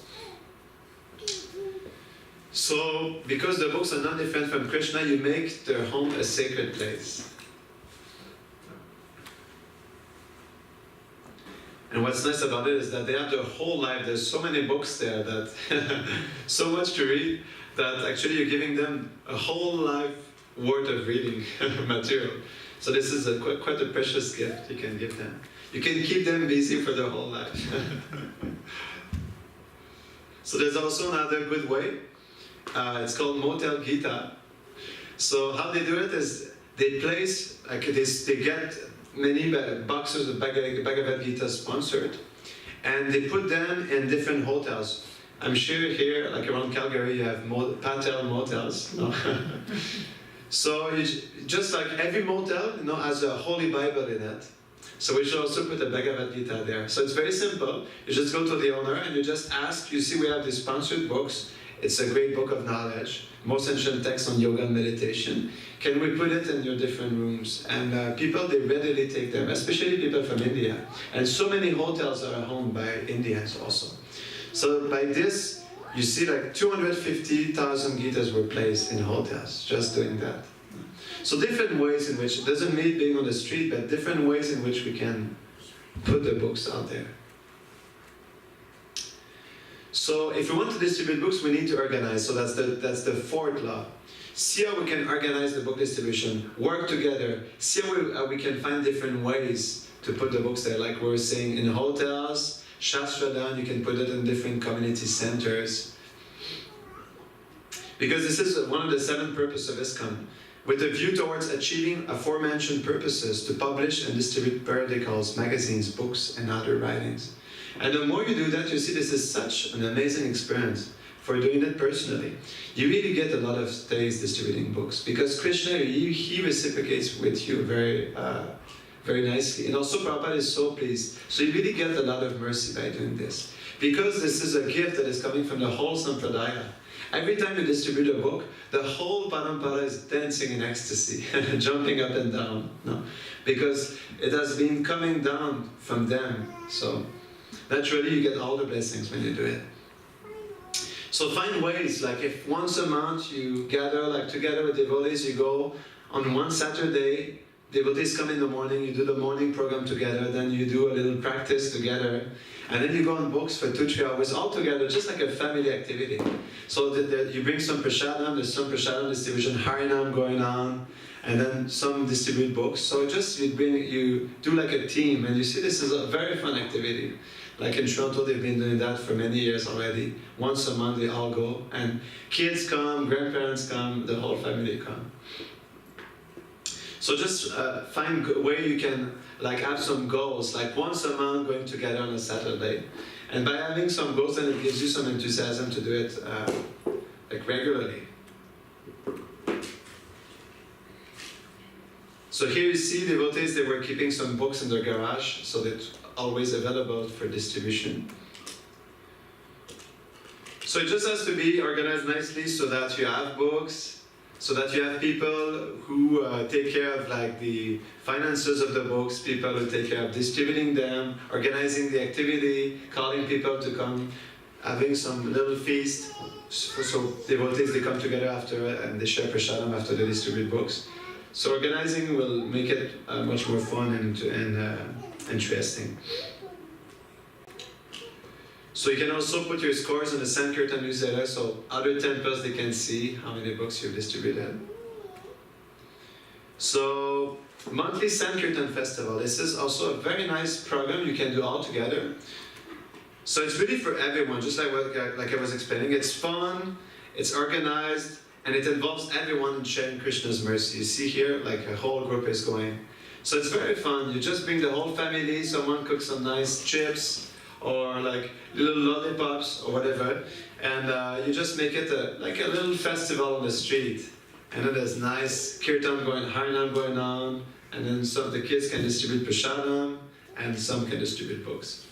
So, because the books are not different from Krishna, you make their home a sacred place. And what's nice about it is that they have their whole life. There's so many books there, that so much to read, that actually you're giving them a whole life worth of reading material. So this is quite a precious gift you can give them. You can keep them busy for their whole life. So there's also another good way. It's called Motel Gita. So how they do it is, they place, like this, they get many boxes of Bhagavad Gita sponsored, and they put them in different hotels. I'm sure here, like around Calgary, you have Patel motels. No? So just like every motel, has a Holy Bible in it. So we should also put a Bhagavad Gita there. So it's very simple. You just go to the owner and you just ask. You see, we have these sponsored books. It's a great book of knowledge, most ancient texts on yoga and meditation. Can we put it in your different rooms? And people, they readily take them, especially people from India. And so many hotels are owned by Indians also. So by this, you see like 250,000 Gitas were placed in hotels, just doing that. So different ways in which, it doesn't mean being on the street, but different ways in which we can put the books out there. So if we want to distribute books, we need to organize. So that's the fourth law. See how we can organize the book distribution, work together, see how we can find different ways to put the books there. Like we were saying, in hotels, Shastradhan, you can put it in different community centers. Because this is one of the 7 purposes of ISKCON, with a view towards achieving aforementioned purposes to publish and distribute periodicals, magazines, books, and other writings. And the more you do that, you see this is such an amazing experience for doing it personally. You really get a lot of days distributing books, because Krishna, he reciprocates with you very nicely. And also Prabhupada is so pleased. So you really get a lot of mercy by doing this. Because this is a gift that is coming from the whole Sampradaya. Every time you distribute a book, the whole Parampara is dancing in ecstasy, jumping up and down. No? Because it has been coming down from them. So naturally you get all the blessings when you do it. So find ways, like if once a month you gather, like together with devotees, you go on one Saturday, devotees come in the morning, you do the morning program together, then you do a little practice together, and then you go on books for 2-3 hours all together, just like a family activity. So you bring some prasadam, there's some prasadam distribution, harinam going on, and then some distribute books. So just you do like a team, and you see this is a very fun activity. Like in Toronto, they've been doing that for many years already. Once a month they all go, and kids come, grandparents come, the whole family come. So just find a way you can like have some goals, like once a month going together on a Saturday. And by having some goals, then it gives you some enthusiasm to do it like regularly. So here you see devotees, they were keeping some books in their garage, so they're always available for distribution. So it just has to be organized nicely so that you have books, so that you have people who take care of like the finances of the books, people who take care of distributing them, organizing the activity, calling people to come, having some little feast. So devotees, they come together after and they share prasadam after they distribute books. So organizing will make it much more fun and interesting. So you can also put your scores in the Sankirtan newsletter, so other temples, they can see how many books you've distributed. So monthly Sankirtan festival. This is also a very nice program you can do all together. So it's really for everyone, just like I was explaining. It's fun, it's organized, and it involves everyone in sharing Krishna's mercy. You see here, like a whole group is going. So it's very fun. You just bring the whole family, someone cooks some nice chips, or like little lollipops, or whatever. And you just make it like a little festival on the street. And then there's nice kirtan going, harinam going on, and then some of the kids can distribute prasadam, and some can distribute books.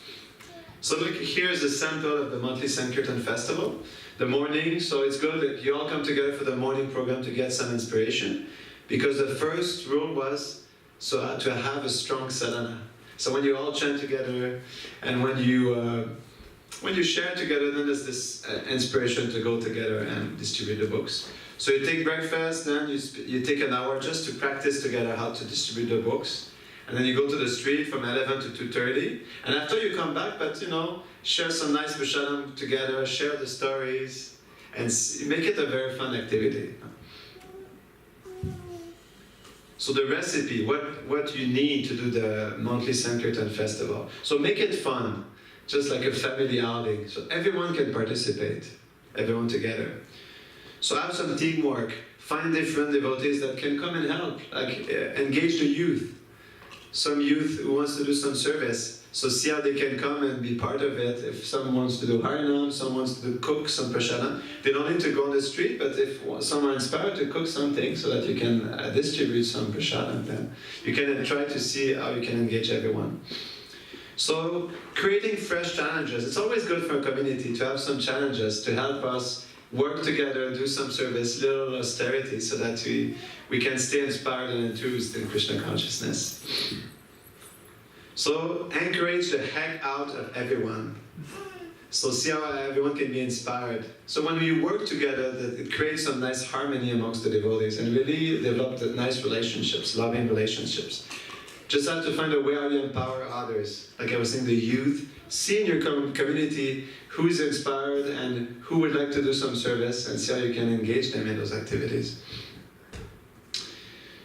So look, here's a sample of the monthly Sankirtan festival. The morning, so it's good that you all come together for the morning program to get some inspiration, because the first rule was to have a strong sadhana. So when you all chant together, and when you share together, then there's this inspiration to go together and distribute the books. So you take breakfast, then you take an hour just to practice together how to distribute the books. And then you go to the street from 11 to 2:30. And after you come back, but share some nice prasadam together, share the stories, and make it a very fun activity. So the recipe, what you need to do the monthly Sankirtan festival. So make it fun, just like a family outing. So everyone can participate, everyone together. So have some teamwork. Find different devotees that can come and help, like engage the youth. Some youth who wants to do some service, so see how they can come and be part of it. If someone wants to do harinam, someone wants to cook some prasadam, they don't need to go on the street, but if someone is inspired to cook something so that you can distribute some prasadam, then you can try to see how you can engage everyone. So creating fresh challenges. It's always good for a community to have some challenges to help us work together, do some service, little austerity, so that we can stay inspired and enthused in Krishna consciousness. So encourage the heck out of everyone. So see how everyone can be inspired. So when we work together, it creates some nice harmony amongst the devotees and really develop the nice relationships, loving relationships. Just have to find a way how you empower others. Like I was saying, the youth. See in your community who is inspired and who would like to do some service, and see how you can engage them in those activities.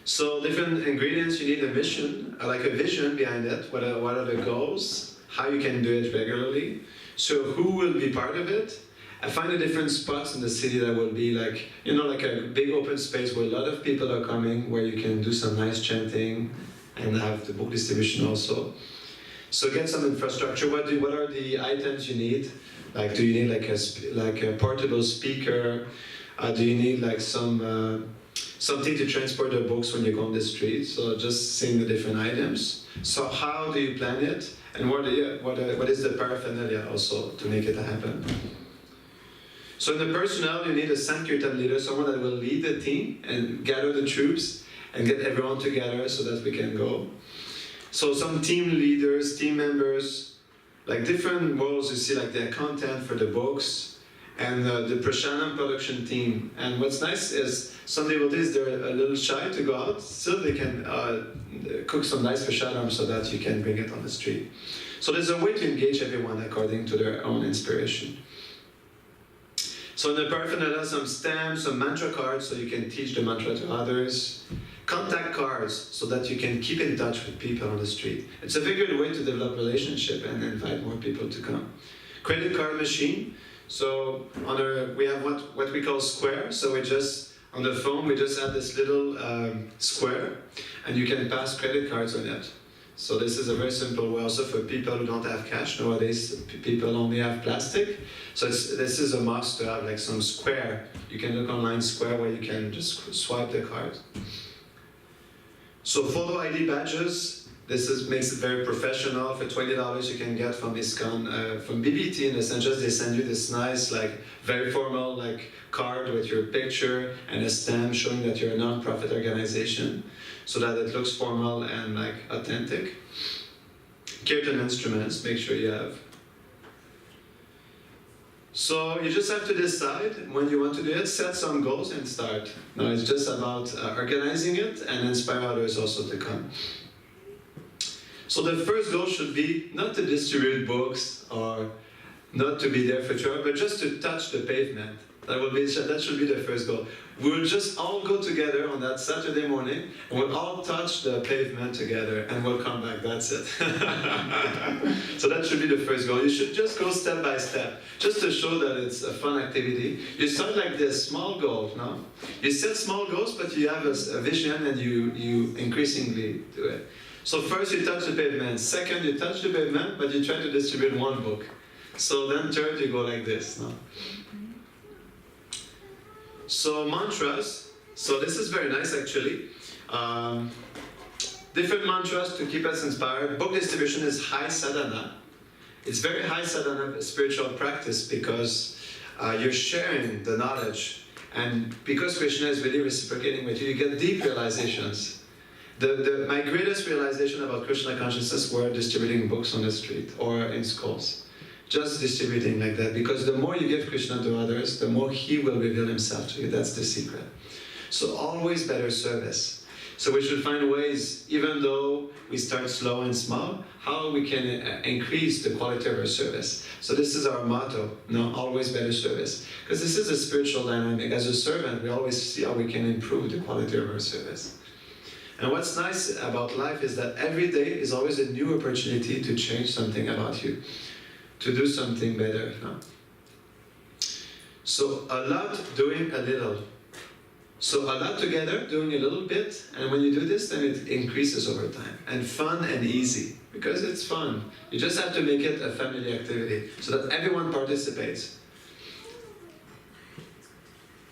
So different ingredients, you need a mission, like a vision behind it. What are the goals? How you can do it regularly. So who will be part of it? I find the different spots in the city that will be like, like a big open space where a lot of people are coming, where you can do some nice chanting and have the book distribution also. So get some infrastructure. What are the items you need? Like, do you need like a portable speaker? Do you need like something to transport the books when you go on the street? So just seeing the different items. So how do you plan it? And what is the paraphernalia also to make it happen? So in the personnel, you need a Sankirtan leader, someone that will lead the team and gather the troops and get everyone together so that we can go. So some team leaders, team members, like different roles you see, like the content for the books, and the prasadam production team. And what's nice is some devotees, they're a little shy to go out, still they can cook some nice prasadam so that you can bring it on the street. So there's a way to engage everyone according to their own inspiration. So in the paraphernalia, some stamps, some mantra cards so you can teach the mantra to others. Contact cards so that you can keep in touch with people on the street. It's a very good way to develop relationship and invite more people to come. Credit card machine. So we have what we call square. So on the phone we just add this little square, and you can pass credit cards on it. So this is a very simple way also for people who don't have cash. Nowadays people only have plastic. So this is a must to have like some square. You can look online, square, where you can just swipe the card. So photo ID badges, makes it very professional. For $20 you can get from ISKCON, from BBT in the sense they send you this nice, like very formal like card with your picture and a stamp showing that you're a non-profit organization, so that it looks formal and like authentic. Kirtan instruments, make sure you have. So you just have to decide when you want to do it, set some goals and start. Now it's just about organizing it and inspire others also to come. So the first goal should be not to distribute books or not to be there for sure, but just to touch the pavement. That should be the first goal. We'll just all go together on that Saturday morning, and we'll all touch the pavement together, and we'll come back, that's it. So that should be the first goal. You should just go step by step, just to show that it's a fun activity. You start like this, small goal, no? You set small goals, but you have a vision, and you increasingly do it. So first you touch the pavement, second you touch the pavement, but you try to distribute one book. So then third you go like this, no? So mantras, so this is very nice actually. Different mantras to keep us inspired. Book distribution is high sadhana. It's very high sadhana spiritual practice because you're sharing the knowledge, and because Krishna is really reciprocating with you, you get deep realizations. My greatest realization about Krishna consciousness were distributing books on the street or in schools. Just distributing like that, because the more you give Krishna to others, the more he will reveal himself to you. That's the secret. So always better service. So we should find ways, even though we start slow and small, how we can increase the quality of our service. So this is our motto, always better service. Because this is a spiritual dynamic. As a servant, we always see how we can improve the quality of our service. And what's nice about life is that every day is always a new opportunity to change something about you, to do something better. So a lot doing a little. So a lot together, doing a little bit, and when you do this, then it increases over time. And fun and easy, because it's fun. You just have to make it a family activity, so that everyone participates.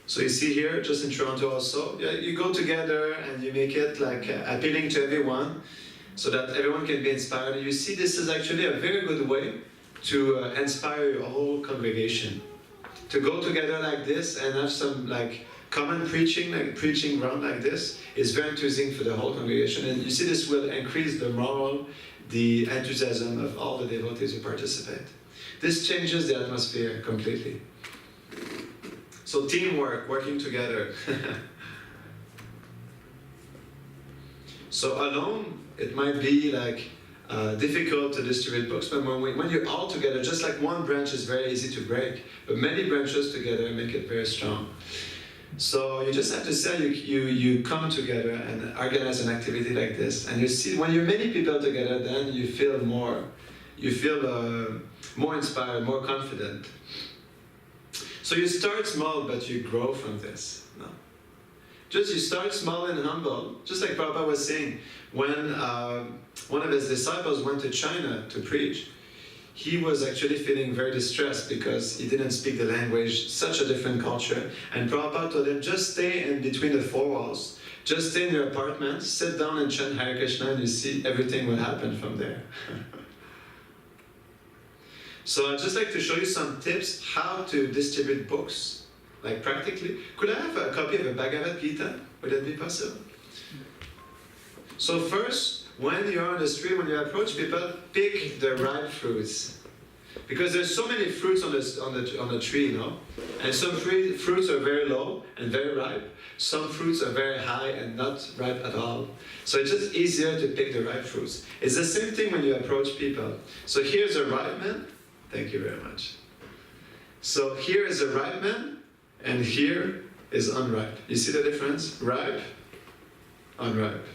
So you see here, just in Toronto also, you go together and you make it like appealing to everyone, so that everyone can be inspired. And you see this is actually a very good way to inspire your whole congregation. To go together like this and have some like common preaching, like preaching ground like this, is very enthusing for the whole congregation. And you see this will increase the morale, the enthusiasm of all the devotees who participate. This changes the atmosphere completely. So teamwork, working together. So alone, it might be like difficult to distribute books, but when you're all together, just like one branch is very easy to break, but many branches together make it very strong. So you just have to say you come together and organize an activity like this, and you see when you're many people together, then you feel more inspired, more confident. So you start small, but you grow from this. No. Just you start small and humble, just like Prabhupada was saying, when one of his disciples went to China to preach, he was actually feeling very distressed because he didn't speak the language, such a different culture. And Prabhupada told him, just stay in between the four walls, just stay in your apartment, sit down and chant Hare Krishna, and you see everything will happen from there. So I'd just like to show you some tips how to distribute books, like practically. Could I have a copy of a Bhagavad Gita? Would that be possible? So first, when you're on the street, when you approach people, pick the ripe fruits. Because there's so many fruits on the tree, you know? And some fruits are very low and very ripe. Some fruits are very high and not ripe at all. So it's just easier to pick the ripe fruits. It's the same thing when you approach people. So here's a ripe man. Thank you very much. So here is a ripe man, and here is unripe. You see the difference? Ripe, unripe.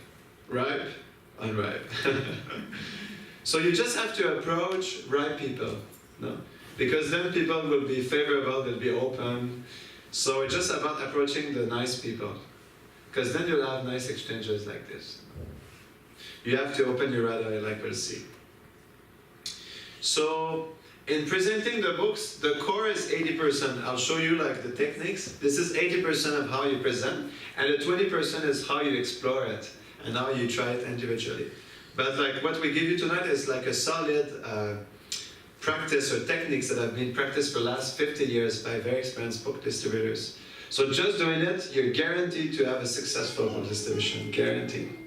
Ripe, unripe. So you just have to approach ripe people, no? Because then people will be favorable, they'll be open. So it's just about approaching the nice people. Because then you'll have nice exchanges like this. You have to open your radar, like we'll see. So, in presenting the books, the core is 80%. I'll show you like the techniques. This is 80% of how you present, and the 20% is how you explore it and how you try it individually. But like what we give you tonight is like a solid practice or techniques that have been practiced for the last 50 years by very experienced book distributors. So just doing it, you're guaranteed to have a successful book distribution, guaranteed.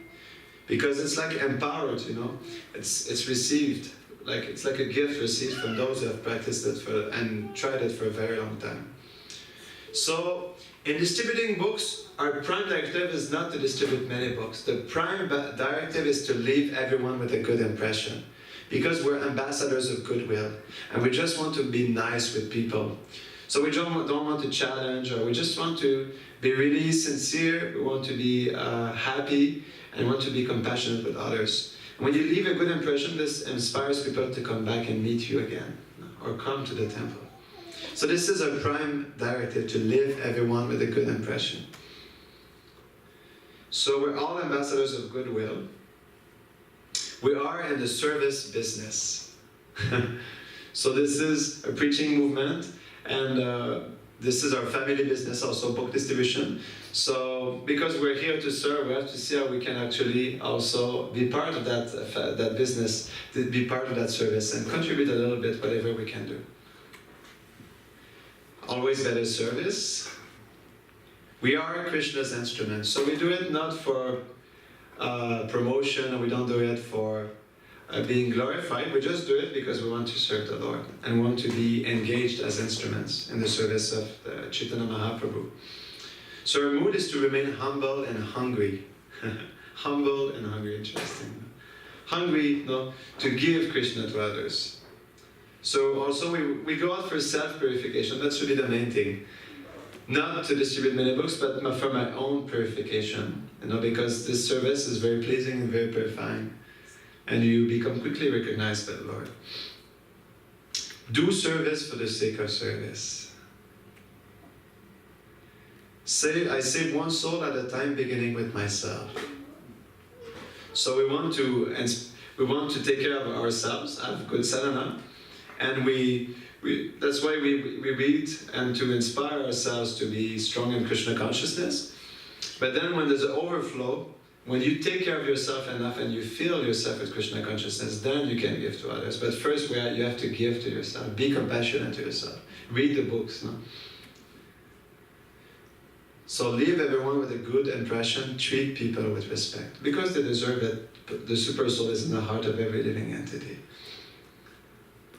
Because it's like empowered, you know, it's received. Like it's like a gift received from those who have practiced it and tried it for a very long time. So in distributing books, our prime directive is not to distribute many books. The prime directive is to leave everyone with a good impression. Because we're ambassadors of goodwill, and we just want to be nice with people. So we don't want to challenge, or we just want to be really sincere, we want to be happy, and want to be compassionate with others. When you leave a good impression, this inspires people to come back and meet you again, or come to the temple. So this is our prime directive, to leave everyone with a good impression. So we're all ambassadors of goodwill. We are in the service business. So this is a preaching movement, and this is our family business, also book distribution. So because we're here to serve, we have to see how we can actually also be part of that business, be part of that service, and contribute a little bit, whatever we can do. Always better service. We are Krishna's instruments, so we do it not for promotion, and we don't do it for being glorified. We just do it because we want to serve the Lord and want to be engaged as instruments in the service of the Chaitanya Mahaprabhu. So our mood is to remain humble and hungry. Humble and hungry, interesting. Hungry, no, to give Krishna to others. So also we go out for self-purification. That should be the main thing. Not to distribute many books, but for my own purification. You know, because this service is very pleasing and very purifying. And you become quickly recognized by the Lord. Do service for the sake of service. I save one soul at a time, beginning with myself. So we want to take care of ourselves, have good sadhana, and that's why we read and to inspire ourselves to be strong in Krishna consciousness. But then when there's an overflow, when you take care of yourself enough and you fill yourself with Krishna consciousness, then you can give to others. But first you have to give to yourself. Be compassionate to yourself. Read the books. No? So leave everyone with a good impression. Treat people with respect. Because they deserve it. The super soul is in the heart of every living entity.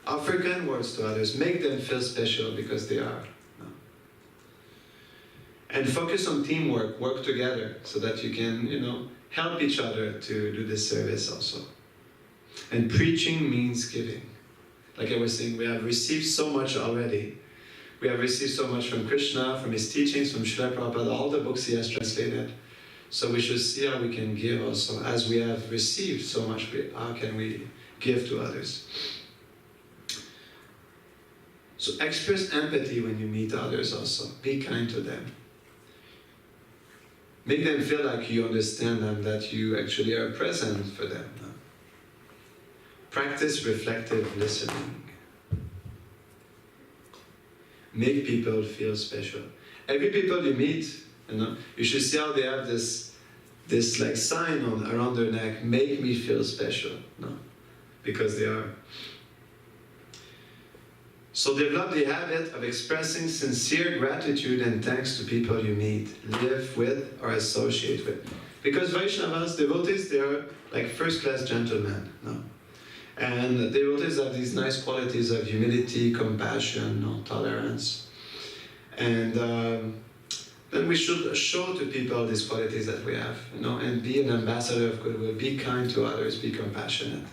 Offer kind words to others. Make them feel special because they are. No? And focus on teamwork. Work together so that you can, help each other to do this service also. And preaching means giving. Like I was saying, we have received so much already. We have received so much from Krishna, from his teachings, from Srila Prabhupada, all the books he has translated. So we should see how we can give also. As we have received so much, how can we give to others? So express empathy when you meet others also. Be kind to them. Make them feel like you understand them, that you actually are present for them. No? Practice reflective listening. Make people feel special. Every people you meet, you should see how they have this like sign around their neck, make me feel special. No? Because they are. So develop the habit of expressing sincere gratitude and thanks to people you meet, live with, or associate with. Because Vaishnavas, devotees, they are like first-class gentlemen. No? And devotees have these nice qualities of humility, compassion, tolerance. And then we should show to people these qualities that we have, and be an ambassador of goodwill. Be kind to others, be compassionate.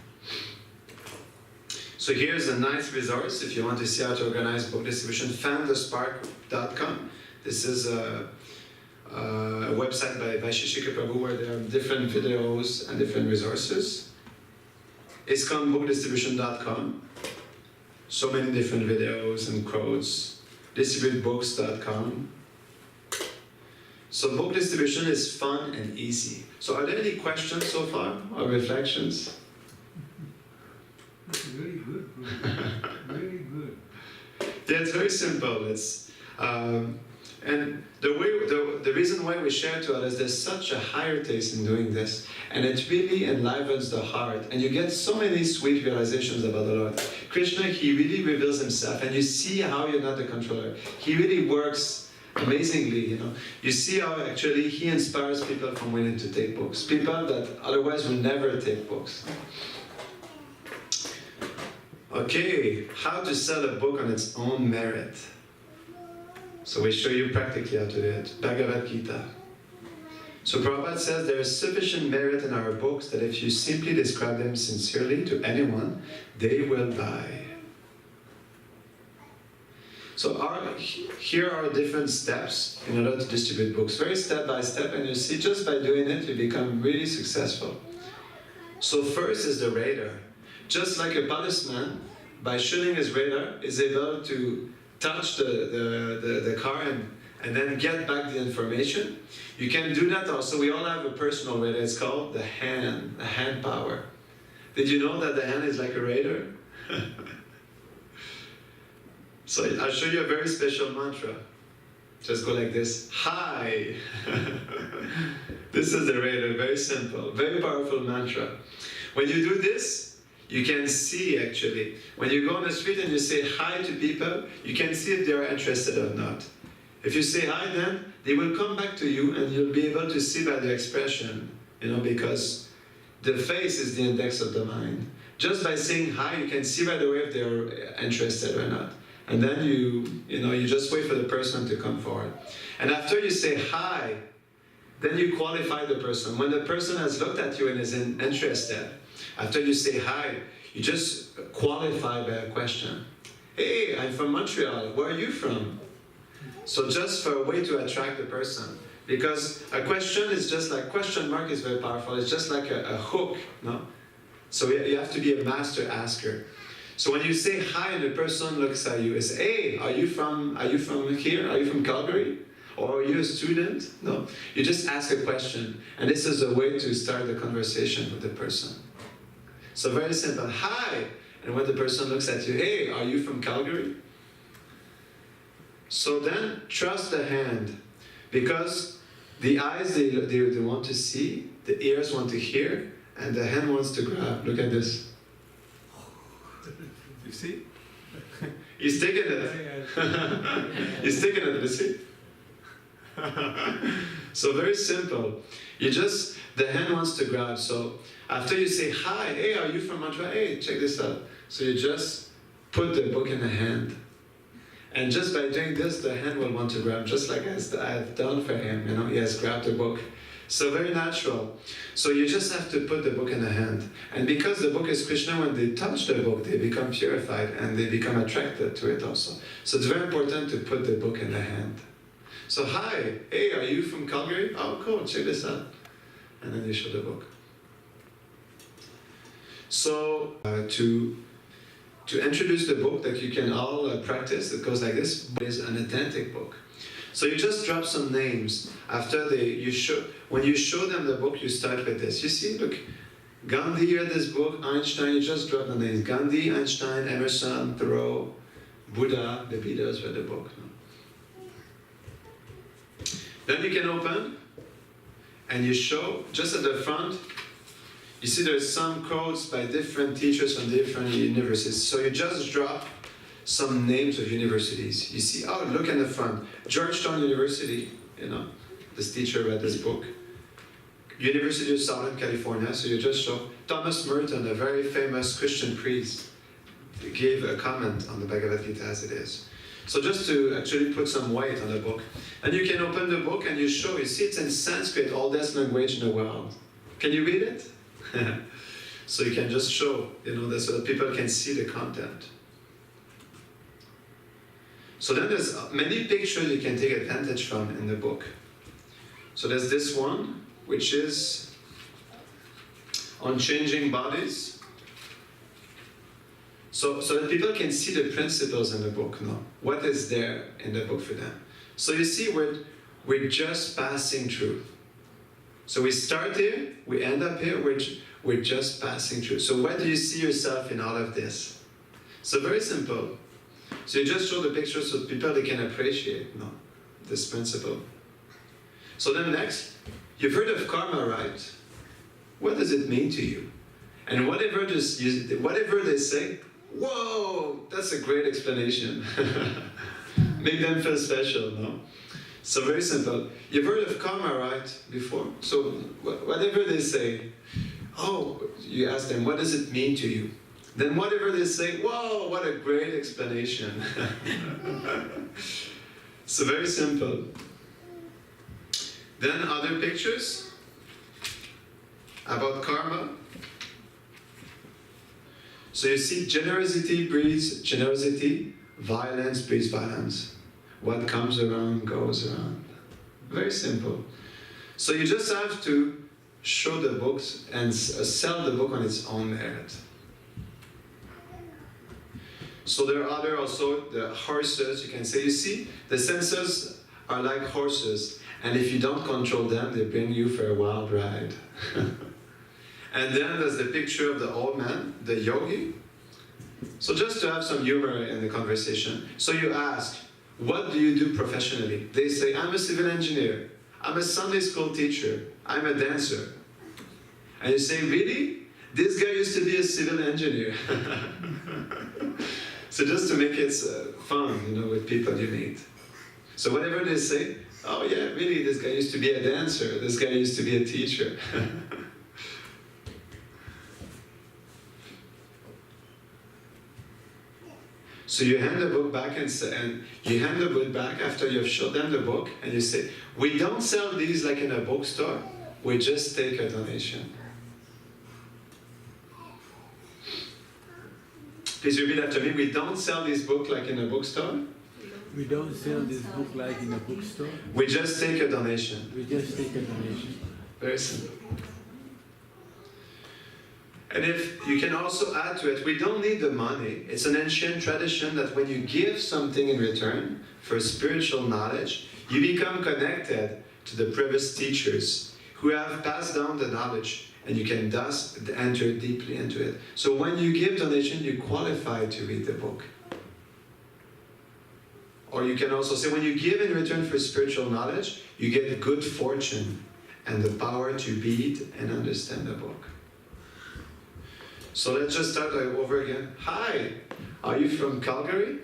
So here's a nice resource if you want to see how to organize book distribution, fanthespark.com. This is a website by H G Hayagriva Prabhu where there are different videos and different resources. ISKCONBookDistribution.com. So many different videos and quotes. DistributeBooks.com. So book distribution is fun and easy. So are there any questions so far or reflections? Very good. Very good. Yeah, it's very simple. It's and the reason why we share to others, there's such a higher taste in doing this, and it really enlivens the heart, and you get so many sweet realizations about the Lord. Krishna, he really reveals himself, and you see how you're not the controller. He really works amazingly. You see how actually he inspires people from willing to take books, people that otherwise will never take books. Okay, how to sell a book on its own merit. So we show you practically how to do it. Bhagavad Gita. So Prabhupada says there is sufficient merit in our books that if you simply describe them sincerely to anyone, they will buy. So here are different steps in order to distribute books, very step by step, and you see just by doing it you become really successful. So first is the radar. Just like a policeman, by shooting his radar, is able to touch the car and then get back the information. You can do that also. We all have a personal radar. It's called the hand power. Did you know that the hand is like a radar? So I'll show you a very special mantra. Just go like this. Hi! This is the radar, very simple, very powerful mantra. When you do this, you can see actually. When you go on the street and you say hi to people, you can see if they are interested or not. If you say hi then, they will come back to you and you'll be able to see by the expression, because the face is the index of the mind. Just by saying hi, you can see right away if they're interested or not. And then you just wait for the person to come forward. And after you say hi, then you qualify the person. When the person has looked at you and is interested, after you say hi, you just qualify by a question. Hey, I'm from Montreal. Where are you from? So just for a way to attract the person. Because a question is just like, question mark is very powerful. It's just like a hook, no? So you have to be a master asker. So when you say hi and the person looks at you and says, hey, are you from here? Are you from Calgary? Or are you a student? No. You just ask a question. And this is a way to start the conversation with the person. So very simple. Hi! And when the person looks at you, hey, are you from Calgary? So then, trust the hand. Because the eyes, they want to see, the ears want to hear, and the hand wants to grab. Look at this. You see? He's taking it. He's taking it, you see? So very simple. The hand wants to grab. So after you say, hi, hey, are you from Montreal? Hey, check this out. So you just put the book in the hand. And just by doing this, the hand will want to grab, just like I have done for him. You know, he has grabbed the book. So very natural. So you just have to put the book in the hand. And because the book is Krishna, when they touch the book, they become purified and they become attracted to it also. So it's very important to put the book in the hand. So hi, hey, are you from Calgary? Oh, cool, check this out. And then you show the book. So to introduce the book that you can all practice, it goes like this. It is an authentic book. So you just drop some names. After when you show them the book, you start with this. You see, look, Gandhi read this book, Einstein, you just drop the names. Gandhi, Einstein, Emerson, Thoreau, Buddha, the Vedas read the book. Then you can open, and you show, just at the front, you see there's some quotes by different teachers from different universities. So you just drop some names of universities. You see, oh, look in the front. Georgetown University, you know, this teacher read this book. University of Southern California, so you just show Thomas Merton, a very famous Christian priest, gave a comment on the Bhagavad Gita as it is. So just to actually put some weight on the book. And you can open the book and you show, you see it's in Sanskrit, oldest language in the world. Can you read it? So you can just show, you know, so that people can see the content. So then there's many pictures you can take advantage from in the book. So there's this one, which is on changing bodies. So that people can see the principles in the book, no? What is there in the book for them. So you see, we're just passing through. So we start here, we end up here, we're just passing through. So where do you see yourself in all of this? So very simple. So you just show the pictures so people they can appreciate this principle. So then next, you've heard of karma, right? What does it mean to you? And whatever they say, whoa, that's a great explanation. Make them feel special, no? So very simple. You've heard of karma, right, before? So whatever they say, oh, you ask them, what does it mean to you? Then whatever they say, whoa, what a great explanation. So very simple. Then other pictures about karma. So you see, generosity breeds generosity, violence breeds violence. What comes around goes around. Very simple. So you just have to show the books and sell the book on its own merit. So there are other also, the horses, you can say, you see, the senses are like horses, and if you don't control them, they bring you for a wild ride. And then there's the picture of the old man, the yogi. So just to have some humor in the conversation. So you ask, what do you do professionally? They say, I'm a civil engineer. I'm a Sunday school teacher. I'm a dancer. And you say, really? This guy used to be a civil engineer. So just to make it fun, with people you meet. So whatever they say, oh yeah, really, this guy used to be a dancer. This guy used to be a teacher. So you hand the book back and you hand the book back after you've shown them the book and you say, we don't sell these like in a bookstore, we just take a donation. Please repeat after me, we don't sell this book like in a bookstore. We don't sell this book like in a bookstore. We just take a donation. We just take a donation. Very simple. And if you can also add to it, we don't need the money. It's an ancient tradition that when you give something in return for spiritual knowledge, You become connected to the previous teachers who have passed down the knowledge, and you can thus enter deeply into it. So when you give donation, you qualify to read the book. Or you can also say, when you give in return for spiritual knowledge, you get good fortune and the power to read and understand the book. So let's just start over again. Hi, are you from Calgary?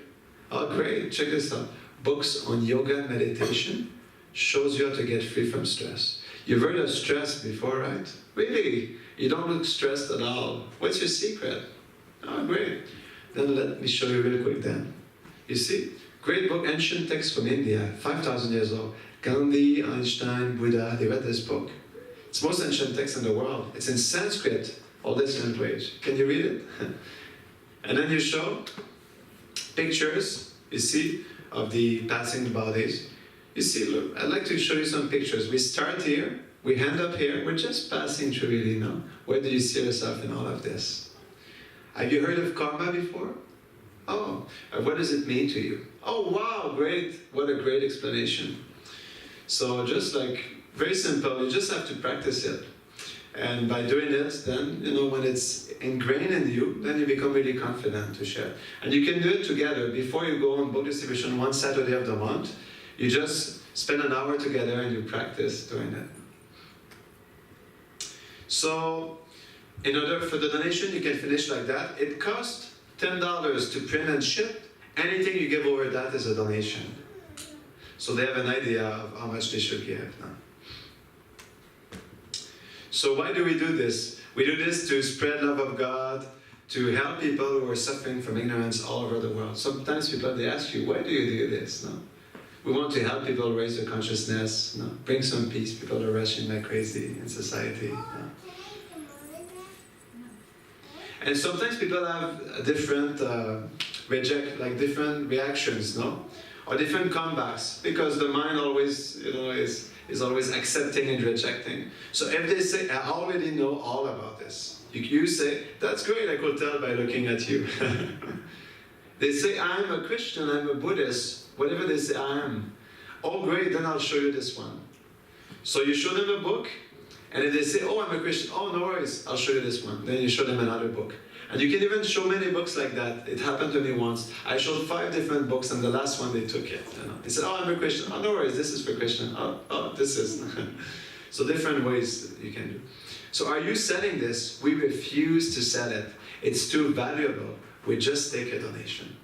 Oh, great, check this out. Books on yoga and meditation shows you how to get free from stress. You've heard of stress before, right? Really? You don't look stressed at all. What's your secret? Oh, great. Then let me show you real quick then. You see? Great book, ancient text from India, 5,000 years old. Gandhi, Einstein, Buddha, they read this book. It's the most ancient text in the world. It's in Sanskrit, oldest language. Can you read it? And then you show pictures, you see, of the passing bodies. You see, look, I'd like to show you some pictures. We start here, we end up here, we're just passing through really now. Where do you see yourself in all of this? Have you heard of karma before? Oh, what does it mean to you? Oh, wow, great. What a great explanation. So just like, very simple, you just have to practice it. And by doing it, then, you know, when it's ingrained in you, then you become really confident to share. And you can do it together. Before you go on book distribution one Saturday of the month, you just spend an hour together and you practice doing it. So, in order for the donation, you can finish like that. It costs $10 to print and ship. Anything you give over that is a donation. So they have an idea of how much they should give now. So why do we do this? We do this to spread love of God, to help people who are suffering from ignorance all over the world. Sometimes people, they ask you, why do you do this? No? We want to help people raise their consciousness, no? Bring some peace. People are rushing like crazy in society. No? And sometimes people have different different reactions, no? Or different comebacks, because the mind always, you know, is always accepting and rejecting. So if they say, I already know all about this, you say, that's great, I could tell by looking at you. They say, I'm a Christian, I'm a Buddhist, whatever they say I am. Oh great, then I'll show you this one. So you show them a book, and if they say, oh, I'm a Christian, oh, no worries, I'll show you this one. Then you show them another book. And you can even show many books like that. It happened to me once. I showed 5 different books, and the last one they took it. You know? They said, oh, I'm a Christian. Oh, no worries, this is for Christian. Oh, this is. So different ways you can do. So are you selling this? We refuse to sell it. It's too valuable. We just take a donation.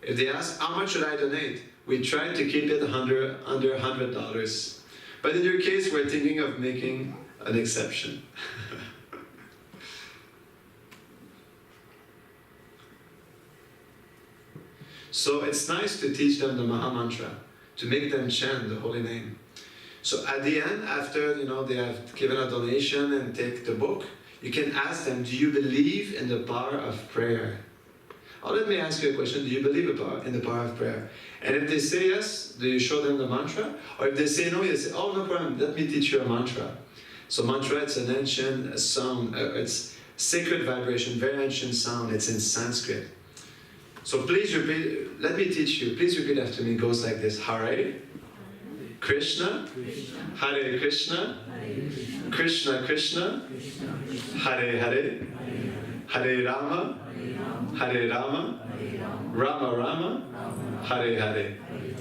If they ask, how much should I donate? We try to keep it under $100. But in your case, we're thinking of making an exception. So it's nice to teach them the Maha Mantra, to make them chant the holy name. So at the end, after they have given a donation and take the book, you can ask them, do you believe in the power of prayer? Oh, let me ask you a question. Do you believe in the power of prayer? And if they say yes, do you show them the mantra? Or if they say no, you say, oh, no problem, let me teach you a mantra. So mantra, it's an ancient sound, it's sacred vibration, very ancient sound, it's in Sanskrit. So please repeat, let me teach you, please repeat after me, it goes like this. Hare Krishna, Hare Krishna, Krishna Krishna, Hare Hare, Hare Rama, Hare Rama, Rama Rama, Hare Hare.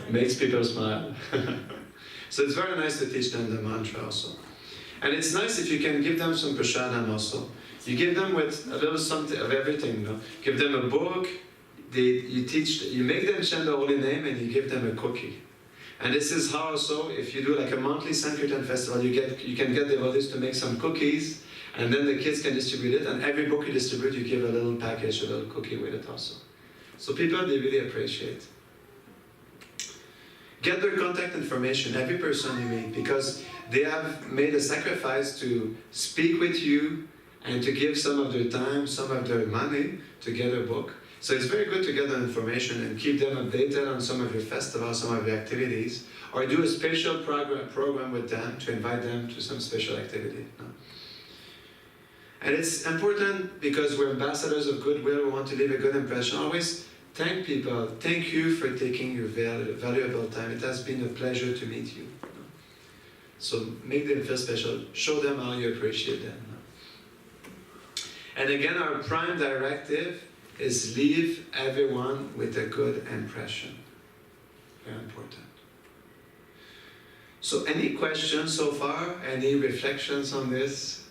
Makes people smile. So it's very nice to teach them the mantra also. And it's nice if you can give them some prasadam also. You give them with a little something of everything. No? Give them a book, you make them chant the holy name, and you give them a cookie. And this is how also, if you do like a monthly Sankirtan festival, you can get devotees to make some cookies, and then the kids can distribute it, and every book you distribute, you give a little package, a little cookie with it also. So people, they really appreciate. Get their contact information, every person you meet, because they have made a sacrifice to speak with you and to give some of their time, some of their money to get a book. So it's very good to get the information and keep them updated on some of your festivals, some of your activities, or do a special program with them to invite them to some special activity. No? And it's important because we're ambassadors of goodwill, we want to leave a good impression. Always Thank people. Thank you for taking your valuable time. It has been a pleasure to meet you. So make them feel special. Show them how you appreciate them. And again, our prime directive is leave everyone with a good impression. Very important. So any questions so far? Any reflections on this?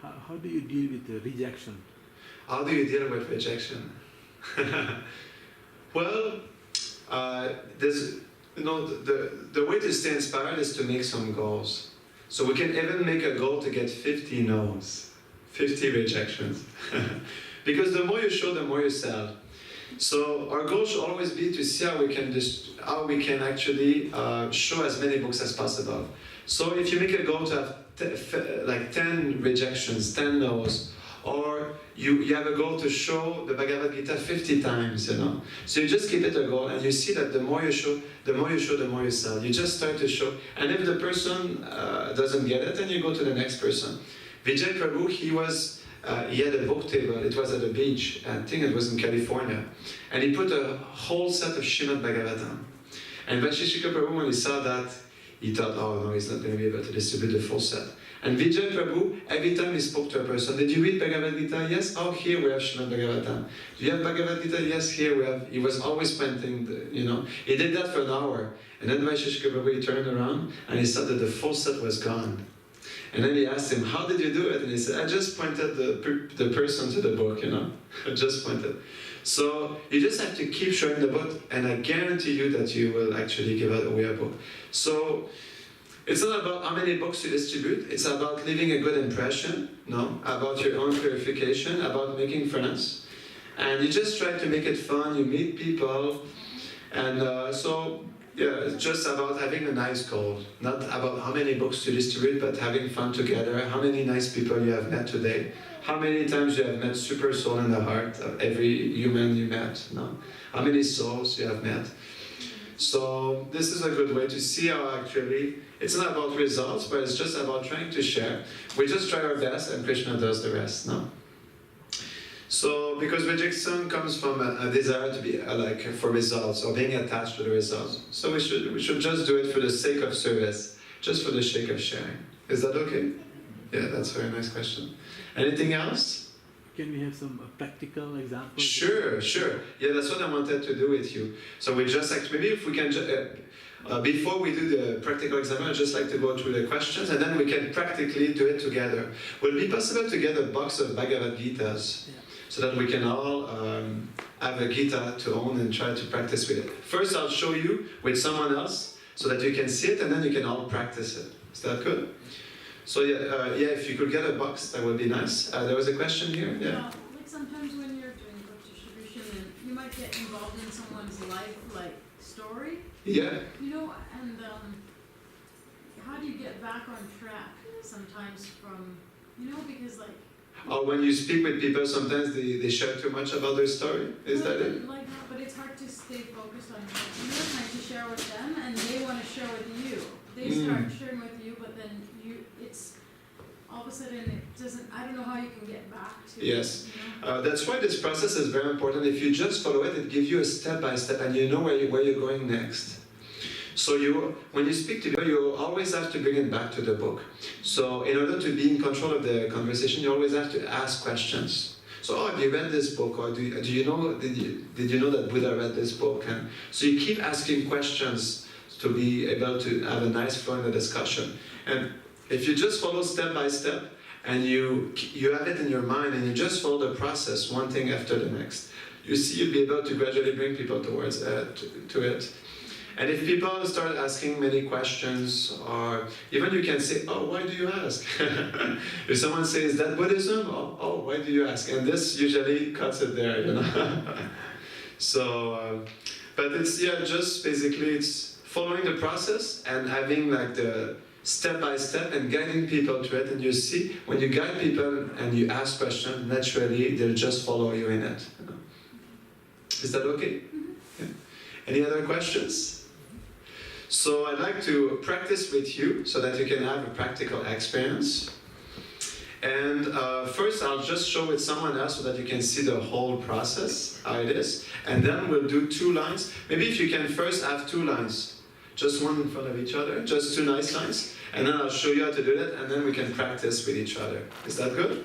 How do you deal with the rejection? How do you deal with rejection? Well, there's, the way to stay inspired is to make some goals. So we can even make a goal to get 50 no's, 50 rejections. Because the more you show, the more you sell. So our goal should always be to see how we can actually show as many books as possible. So if you make a goal to have like 10 rejections, 10 no's, or you have a goal to show the Bhagavad Gita 50 times, So you just keep it a goal, and you see that the more you show, the more you sell. You just start to show, and if the person doesn't get it, then you go to the next person. Vijay Prabhu, he had a book table. It was at the beach. I think it was in California, and he put a whole set of Srimad Bhagavatam. And Vaisheshika Prabhu, when he saw that, he thought, oh no, he's not going to be able to distribute the full set. And Vijay Prabhu, every time he spoke to a person, did you read Bhagavad Gita? Yes. Oh, here we have Srimad Bhagavatam. Do you have Bhagavad Gita? Yes, here we have. He was always pointing, He did that for an hour. And then Vaisheshika Prabhu, he turned around and he saw that the full set was gone. And then he asked him, how did you do it? And he said, I just pointed the person to the book, I just pointed. So you just have to keep showing the book, and I guarantee you that you will actually give away a book. So it's not about how many books you distribute, it's about leaving a good impression, about your own purification, about making friends. And you just try to make it fun, you meet people, and it's just about having a nice goal. Not about how many books to distribute, but having fun together, how many nice people you have met today, how many times you have met super soul in the heart of every human you met, how many souls you have met. So this is a good way to see how actually, it's not about results, but it's just about trying to share. We just try our best and Krishna does the rest, So, because rejection comes from a desire to be for results or being attached to the results. So we should just do it for the sake of service, just for the sake of sharing. Is that okay? Yeah, that's a very nice question. Anything else? Can we have some practical examples? Sure. Yeah, that's what I wanted to do with you. So we just maybe if we can before we do the practical example, I'd just like to go through the questions, and then we can practically do it together. Will it be possible to get a box of Bhagavad Gitas? Yeah. So that we can all have a Gita to own and try to practice with it. First, I'll show you with someone else so that you can see it, and then you can all practice it. Is that good? So if you could get a box, that would be nice. There was a question here. Yeah. Like sometimes when you're doing book distribution, you might get involved in someone's life, story. Yeah. And how do you get back on track sometimes from, because or when you speak with people, sometimes they share too much about their story. Is that it? But it's hard to stay focused on you're trying to share with them, and they want to share with you. They start sharing with you, but then it's all of a sudden it doesn't. I don't know how you can get back to. Yes, that's why this process is very important. If you just follow it, it gives you a step by step, and you know where you're going next. So when you speak to people, you always have to bring it back to the book. So in order to be in control of the conversation, you always have to ask questions. So, have you read this book? Or did you know that Buddha read this book? And so you keep asking questions to be able to have a nice flow in the discussion. And if you just follow step by step, and you have it in your mind, and you just follow the process, one thing after the next, you'll be able to gradually bring people towards to it. And if people start asking many questions, or even you can say, oh, why do you ask? If someone says, is that Buddhism? Oh, why do you ask? And this usually cuts it there, So, but it's, just basically it's following the process and having the step by step and guiding people to it. And you see, when you guide people and you ask questions, naturally they'll just follow you in it. Is that okay? Yeah. Any other questions? So I'd like to practice with you so that you can have a practical experience. And first I'll just show with someone else so that you can see the whole process, how it is. And then we'll do 2 lines. Maybe if you can first have 2 lines, just one in front of each other, just 2 nice lines. And then I'll show you how to do that, and then we can practice with each other. Is that good?